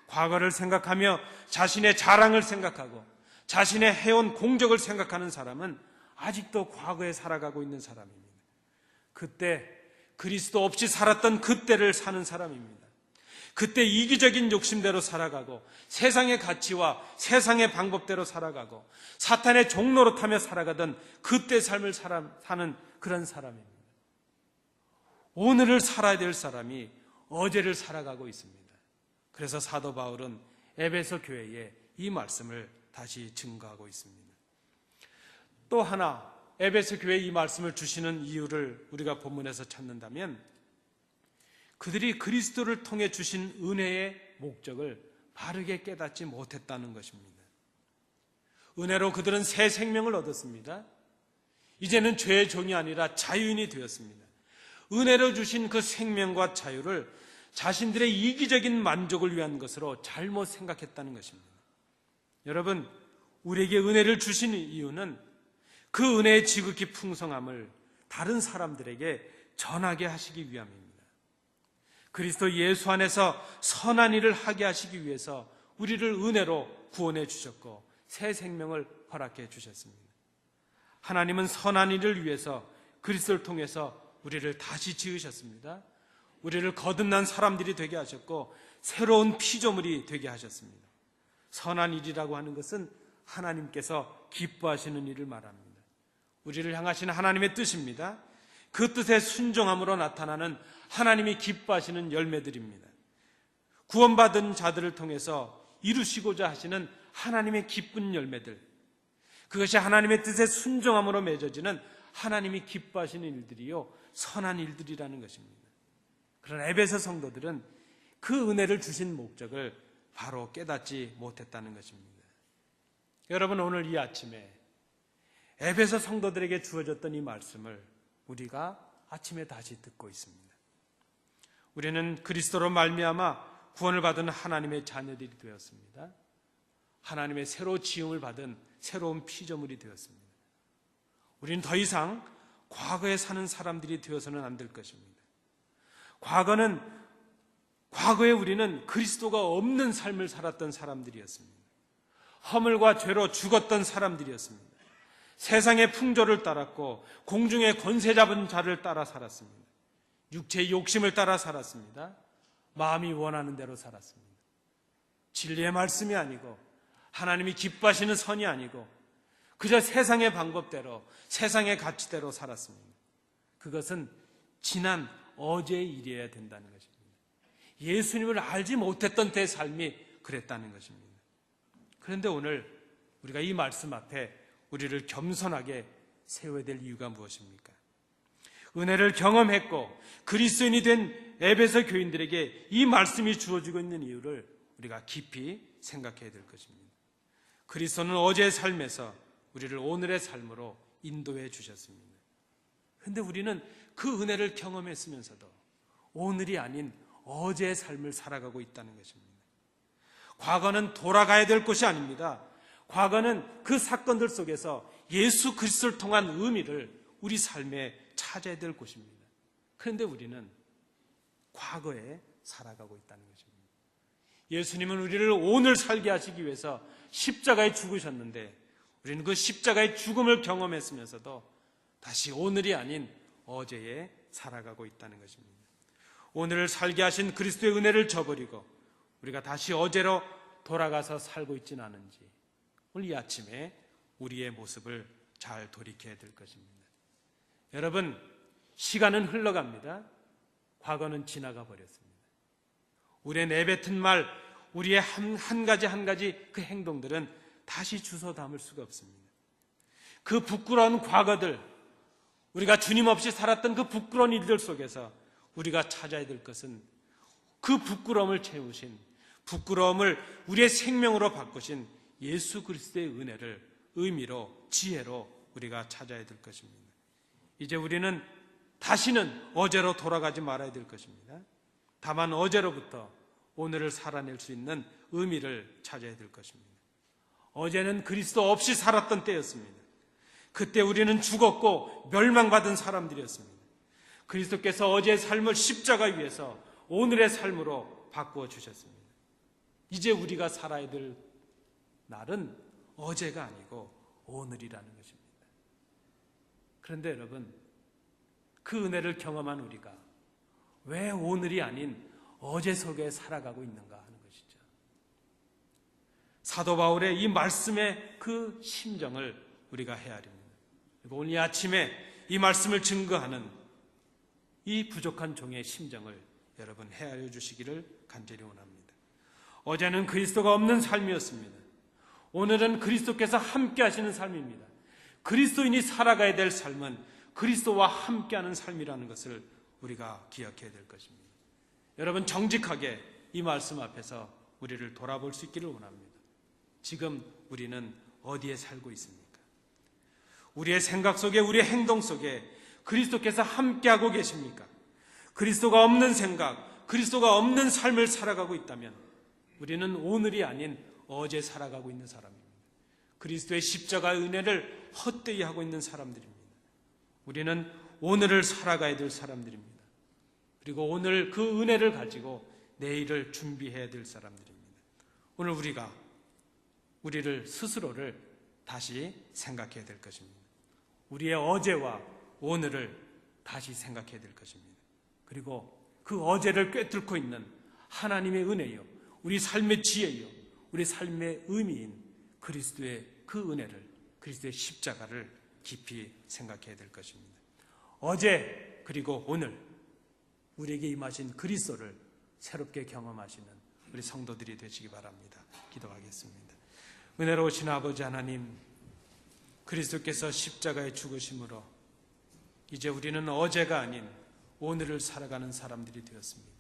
과거를 생각하며 자신의 자랑을 생각하고 자신의 해온 공적을 생각하는 사람은 아직도 과거에 살아가고 있는 사람입니다. 그때 그리스도 없이 살았던 그때를 사는 사람입니다. 그때 이기적인 욕심대로 살아가고 세상의 가치와 세상의 방법대로 살아가고 사탄의 종로로 타며 살아가던 그때 삶을 사는 그런 사람입니다. 오늘을 살아야 될 사람이 어제를 살아가고 있습니다. 그래서 사도 바울은 에베소 교회에 이 말씀을 다시 증거하고 있습니다. 또 하나 에베소 교회에 이 말씀을 주시는 이유를 우리가 본문에서 찾는다면 그들이 그리스도를 통해 주신 은혜의 목적을 바르게 깨닫지 못했다는 것입니다. 은혜로 그들은 새 생명을 얻었습니다. 이제는 죄의 종이 아니라 자유인이 되었습니다. 은혜로 주신 그 생명과 자유를 자신들의 이기적인 만족을 위한 것으로 잘못 생각했다는 것입니다. 여러분, 우리에게 은혜를 주신 이유는 그 은혜의 지극히 풍성함을 다른 사람들에게 전하게 하시기 위함입니다. 그리스도 예수 안에서 선한 일을 하게 하시기 위해서 우리를 은혜로 구원해 주셨고 새 생명을 허락해 주셨습니다. 하나님은 선한 일을 위해서 그리스도를 통해서 우리를 다시 지으셨습니다. 우리를 거듭난 사람들이 되게 하셨고 새로운 피조물이 되게 하셨습니다. 선한 일이라고 하는 것은 하나님께서 기뻐하시는 일을 말합니다. 우리를 향하신 하나님의 뜻입니다. 그 뜻에 순종함으로 나타나는 하나님이 기뻐하시는 열매들입니다. 구원받은 자들을 통해서 이루시고자 하시는 하나님의 기쁜 열매들, 그것이 하나님의 뜻에 순종함으로 맺어지는 하나님이 기뻐하시는 일들이요 선한 일들이라는 것입니다. 그러나 에베소 성도들은 그 은혜를 주신 목적을 바로 깨닫지 못했다는 것입니다. 여러분, 오늘 이 아침에 에베소 성도들에게 주어졌던 이 말씀을 우리가 아침에 다시 듣고 있습니다. 우리는 그리스도로 말미암아 구원을 받은 하나님의 자녀들이 되었습니다. 하나님의 새로 지음을 받은 새로운 피조물이 되었습니다. 우리는 더 이상 과거에 사는 사람들이 되어서는 안 될 것입니다. 과거에 우리는 그리스도가 없는 삶을 살았던 사람들이었습니다. 허물과 죄로 죽었던 사람들이었습니다. 세상의 풍조를 따랐고 공중의 권세 잡은 자를 따라 살았습니다. 육체의 욕심을 따라 살았습니다. 마음이 원하는 대로 살았습니다. 진리의 말씀이 아니고 하나님이 기뻐하시는 선이 아니고 그저 세상의 방법대로 세상의 가치대로 살았습니다. 그것은 지난 어제의 일이어야 된다는 것입니다. 예수님을 알지 못했던 때 삶이 그랬다는 것입니다. 그런데 오늘 우리가 이 말씀 앞에 우리를 겸손하게 세워야 될 이유가 무엇입니까? 은혜를 경험했고 그리스도인이 된 에베소 교인들에게 이 말씀이 주어지고 있는 이유를 우리가 깊이 생각해야 될 것입니다. 그리스도는 어제의 삶에서 우리를 오늘의 삶으로 인도해 주셨습니다. 그런데 우리는 그 은혜를 경험했으면서도 오늘이 아닌 어제의 삶을 살아가고 있다는 것입니다. 과거는 돌아가야 될 것이 아닙니다. 과거는 그 사건들 속에서 예수 그리스도를 통한 의미를 우리 삶에 찾아야 될 것입니다. 그런데 우리는 과거에 살아가고 있다는 것입니다. 예수님은 우리를 오늘 살게 하시기 위해서 십자가에 죽으셨는데 우리는 그 십자가의 죽음을 경험했으면서도 다시 오늘이 아닌 어제에 살아가고 있다는 것입니다. 오늘을 살게 하신 그리스도의 은혜를 저버리고 우리가 다시 어제로 돌아가서 살고 있지는 않은지 오늘 이 아침에 우리의 모습을 잘 돌이켜야 될 것입니다. 여러분, 시간은 흘러갑니다. 과거는 지나가 버렸습니다. 우리의 내뱉은 말, 우리의 한 가지 그 행동들은 다시 주워 담을 수가 없습니다. 그 부끄러운 과거들, 우리가 주님 없이 살았던 그 부끄러운 일들 속에서 우리가 찾아야 될 것은 그 부끄러움을 채우신, 부끄러움을 우리의 생명으로 바꾸신 예수 그리스도의 은혜를 의미로, 지혜로 우리가 찾아야 될 것입니다. 이제 우리는 다시는 어제로 돌아가지 말아야 될 것입니다. 다만 어제로부터 오늘을 살아낼 수 있는 의미를 찾아야 될 것입니다. 어제는 그리스도 없이 살았던 때였습니다. 그때 우리는 죽었고 멸망받은 사람들이었습니다. 그리스도께서 어제의 삶을 십자가 위에서 오늘의 삶으로 바꾸어 주셨습니다. 이제 우리가 살아야 될 날은 어제가 아니고 오늘이라는 것입니다. 그런데 여러분, 그 은혜를 경험한 우리가 왜 오늘이 아닌 어제 속에 살아가고 있는가 하는 것이죠. 사도 바울의 이 말씀의 그 심정을 우리가 헤아립니다. 그리고 오늘 이 아침에 이 말씀을 증거하는 이 부족한 종의 심정을 여러분 헤아려 주시기를 간절히 원합니다. 어제는 그리스도가 없는 삶이었습니다. 오늘은 그리스도께서 함께 하시는 삶입니다. 그리스도인이 살아가야 될 삶은 그리스도와 함께하는 삶이라는 것을 우리가 기억해야 될 것입니다. 여러분 정직하게 이 말씀 앞에서 우리를 돌아볼 수 있기를 원합니다. 지금 우리는 어디에 살고 있습니까? 우리의 생각 속에, 우리의 행동 속에 그리스도께서 함께하고 계십니까? 그리스도가 없는 생각, 그리스도가 없는 삶을 살아가고 있다면 우리는 오늘이 아닌 어제 살아가고 있는 사람입니다. 그리스도의 십자가의 은혜를 헛되이 하고 있는 사람들입니다. 우리는 오늘을 살아가야 될 사람들입니다. 그리고 오늘 그 은혜를 가지고 내일을 준비해야 될 사람들입니다. 오늘 우리가 우리를 스스로를 다시 생각해야 될 것입니다. 우리의 어제와 오늘을 다시 생각해야 될 것입니다. 그리고 그 어제를 꿰뚫고 있는 하나님의 은혜요, 우리 삶의 지혜요, 우리 삶의 의미인 그리스도의 그 은혜를, 그리스도의 십자가를 깊이 생각해야 될 것입니다. 어제 그리고 오늘 우리에게 임하신 그리스도를 새롭게 경험하시는 우리 성도들이 되시기 바랍니다. 기도하겠습니다. 은혜로우신 아버지 하나님, 그리스도께서 십자가에 죽으심으로 이제 우리는 어제가 아닌 오늘을 살아가는 사람들이 되었습니다.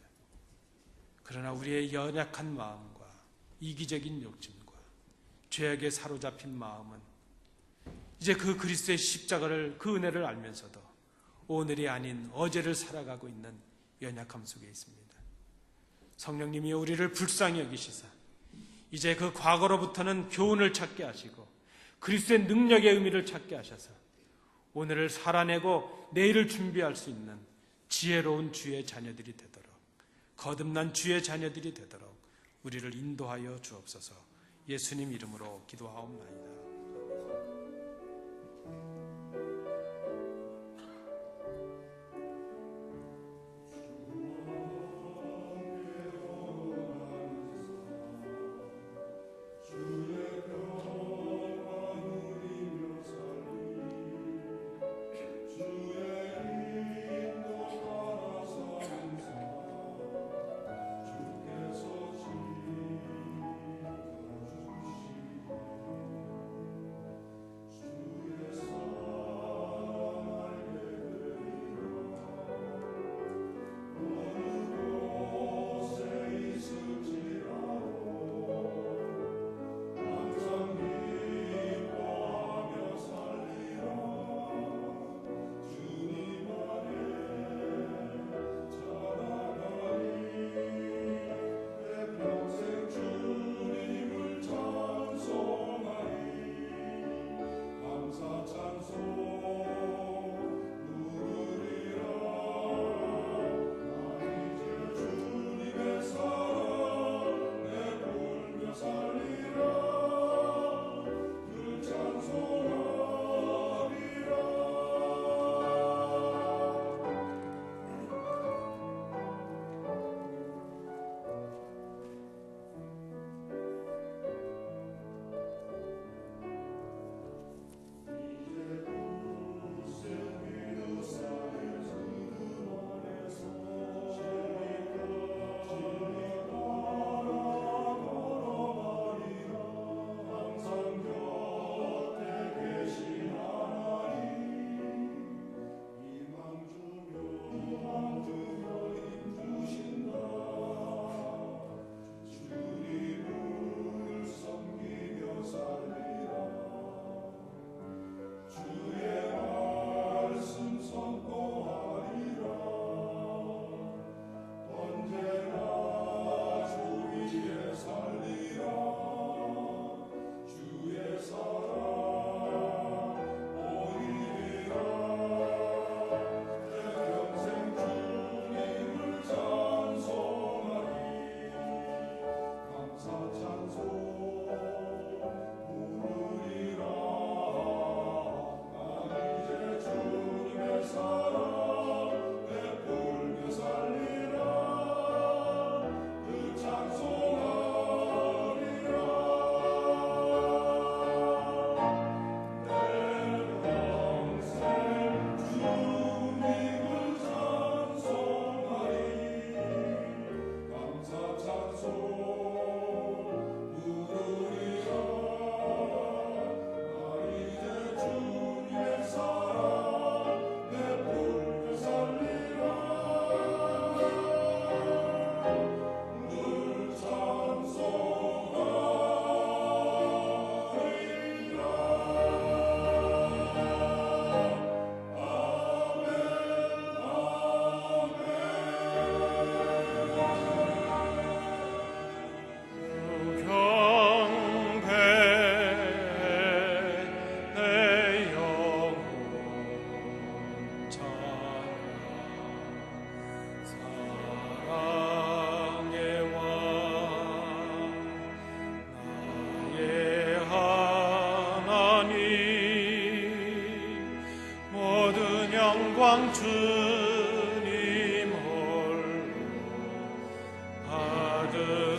그러나 우리의 연약한 마음과 이기적인 욕심과 죄악에 사로잡힌 마음은 이제 그 그리스도의 십자가를, 그 은혜를 알면서도 오늘이 아닌 어제를 살아가고 있는 연약함 속에 있습니다. 성령님이 우리를 불쌍히 여기시사 이제 그 과거로부터는 교훈을 찾게 하시고 그리스도의 능력의 의미를 찾게 하셔서 오늘을 살아내고 내일을 준비할 수 있는 지혜로운 주의 자녀들이 되도록, 거듭난 주의 자녀들이 되도록 우리를 인도하여 주옵소서. 예수님 이름으로 기도하옵나이다.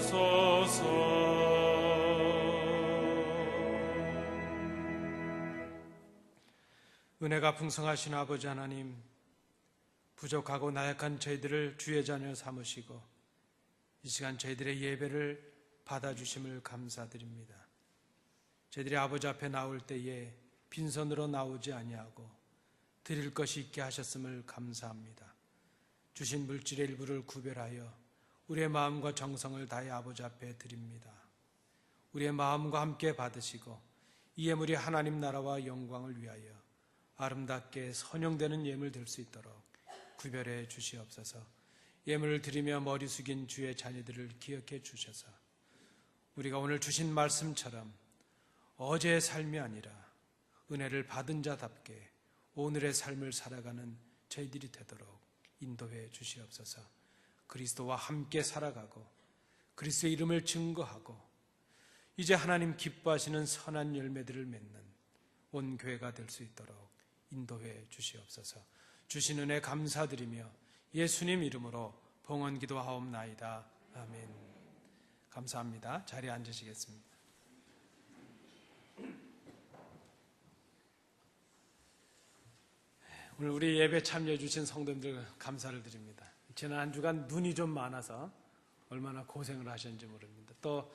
주소서. 은혜가 풍성하신 아버지 하나님, 부족하고 나약한 저희들을 주의 자녀 삼으시고 이 시간 저희들의 예배를 받아주심을 감사드립니다. 저희들이 아버지 앞에 나올 때에 빈손으로 나오지 아니하고 드릴 것이 있게 하셨음을 감사합니다. 주신 물질의 일부를 구별하여 우리의 마음과 정성을 다해 아버지 앞에 드립니다. 우리의 마음과 함께 받으시고 이 예물이 하나님 나라와 영광을 위하여 아름답게 선용되는 예물 될 수 있도록 구별해 주시옵소서. 예물을 드리며 머리 숙인 주의 자녀들을 기억해 주셔서 우리가 오늘 주신 말씀처럼 어제의 삶이 아니라 은혜를 받은 자답게 오늘의 삶을 살아가는 저희들이 되도록 인도해 주시옵소서. 그리스도와 함께 살아가고 그리스도의 이름을 증거하고 이제 하나님 기뻐하시는 선한 열매들을 맺는 온 교회가 될 수 있도록 인도해 주시옵소서. 주신 은혜 감사드리며 예수님 이름으로 봉헌 기도하옵나이다. 아멘. 감사합니다. 자리에 앉으시겠습니다. 오늘 우리 예배 참여해 주신 성도님들 감사를 드립니다. 지난 한 주간 눈이 좀 많아서 얼마나 고생을 하셨는지 모릅니다. 또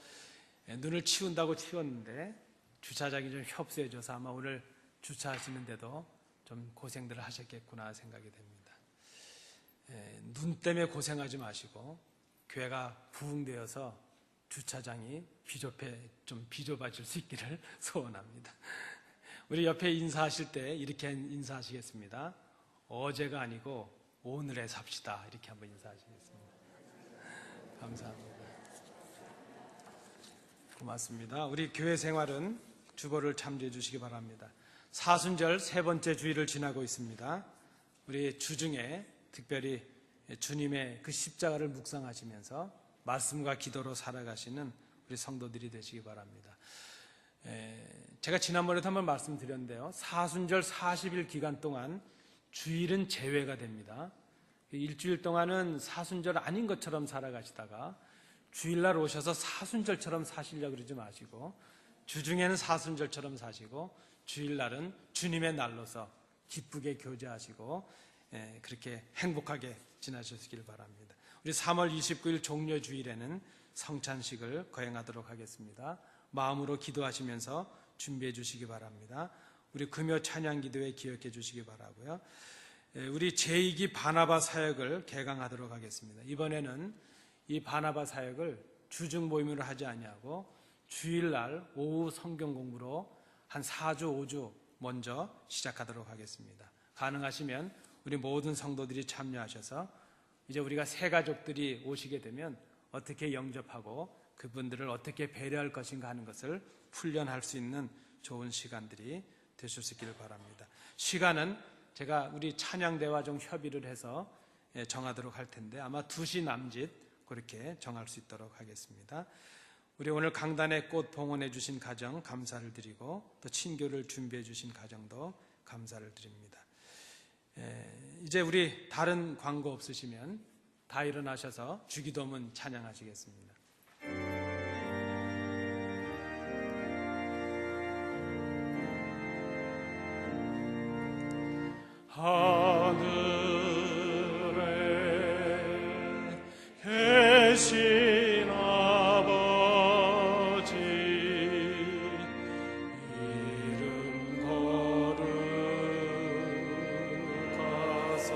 눈을 치운다고 치웠는데 주차장이 좀 협소해져서 아마 오늘 주차하시는데도 좀 고생들을 하셨겠구나 생각이 됩니다. 눈 때문에 고생하지 마시고 교회가 부흥되어서 주차장이 좀 비좁아질 수 있기를 소원합니다. 우리 옆에 인사하실 때 이렇게 인사하시겠습니다. 어제가 아니고 오늘에 삽시다. 이렇게 한번 인사하시겠습니다. 감사합니다. 고맙습니다. 우리 교회 생활은 주보를 참조해 주시기 바랍니다. 사순절 세 번째 주일을 지나고 있습니다. 우리 주중에 특별히 주님의 그 십자가를 묵상하시면서 말씀과 기도로 살아가시는 우리 성도들이 되시기 바랍니다. 제가 지난번에도 한번 말씀드렸는데요. 사순절 40일 기간 동안 주일은 제외가 됩니다. 일주일 동안은 사순절 아닌 것처럼 살아가시다가 주일날 오셔서 사순절처럼 사시려고 그러지 마시고 주중에는 사순절처럼 사시고 주일날은 주님의 날로서 기쁘게 교제하시고 그렇게 행복하게 지나셨길 바랍니다. 우리 3월 29일 종려주일에는 성찬식을 거행하도록 하겠습니다. 마음으로 기도하시면서 준비해 주시기 바랍니다. 우리 금요 찬양 기도에 기억해 주시기 바라고요. 우리 제2기 바나바 사역을 개강하도록 하겠습니다. 이번에는 이 바나바 사역을 주중 모임으로 하지 아니하고 주일날 오후 성경 공부로 한 4주, 5주 먼저 시작하도록 하겠습니다. 가능하시면 우리 모든 성도들이 참여하셔서 이제 우리가 새 가족들이 오시게 되면 어떻게 영접하고 그분들을 어떻게 배려할 것인가 하는 것을 훈련할 수 있는 좋은 시간들이 되실 수 있기를 바랍니다. 시간은 제가 우리 찬양대와 좀 협의를 해서 정하도록 할 텐데 아마 2시 남짓 그렇게 정할 수 있도록 하겠습니다. 우리 오늘 강단에 꽃 봉헌해 주신 가정 감사를 드리고 또 친교를 준비해 주신 가정도 감사를 드립니다. 이제 우리 다른 광고 없으시면 다 일어나셔서 주기도문 찬양하시겠습니다. 하늘에 계신 아버지 이름 거룩하사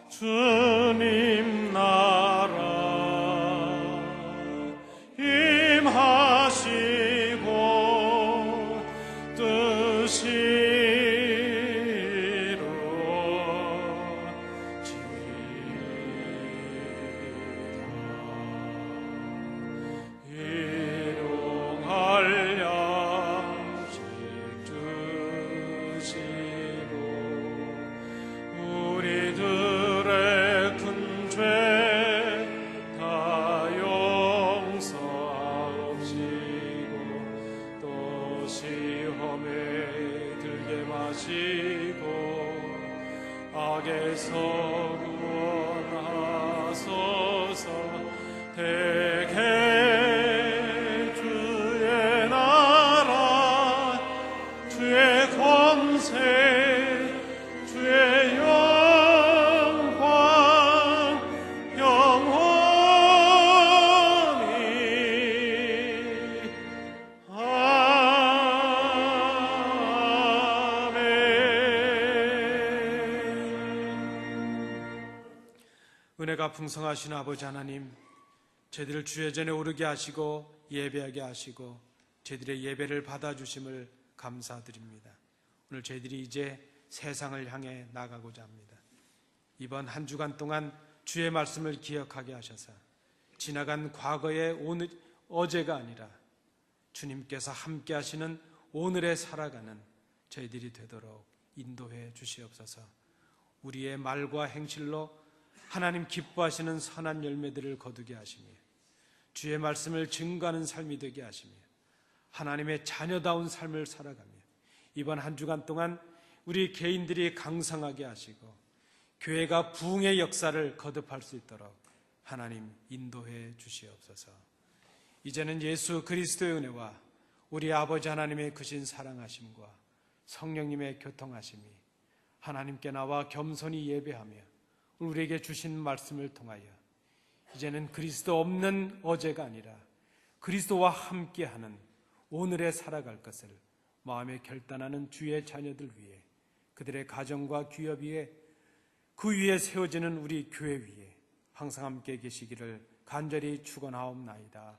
주님 나라 임하시고 뜻이 은혜가 풍성하신 아버지 하나님, 저희들을 주의 전에 오르게 하시고 예배하게 하시고 저희들의 예배를 받아주심을 감사드립니다. 오늘 저희들이 이제 세상을 향해 나가고자 합니다. 이번 한 주간 동안 주의 말씀을 기억하게 하셔서 지나간 과거의 어제가 아니라 주님께서 함께 하시는 오늘에 살아가는 저희들이 되도록 인도해 주시옵소서. 우리의 말과 행실로 하나님 기뻐하시는 선한 열매들을 거두게 하시며 주의 말씀을 증거하는 삶이 되게 하시며 하나님의 자녀다운 삶을 살아가며 이번 한 주간 동안 우리 개인들이 강성하게 하시고 교회가 부흥의 역사를 거듭할 수 있도록 하나님 인도해 주시옵소서. 이제는 예수 그리스도의 은혜와 우리 아버지 하나님의 크신 사랑하심과 성령님의 교통하심이 하나님께 나와 겸손히 예배하며 우리에게 주신 말씀을 통하여 이제는 그리스도 없는 어제가 아니라 그리스도와 함께하는 오늘에 살아갈 것을 마음에 결단하는 주의 자녀들 위해 그들의 가정과 기업 위에 그 위에 세워지는 우리 교회 위에 항상 함께 계시기를 간절히 축원하옵나이다.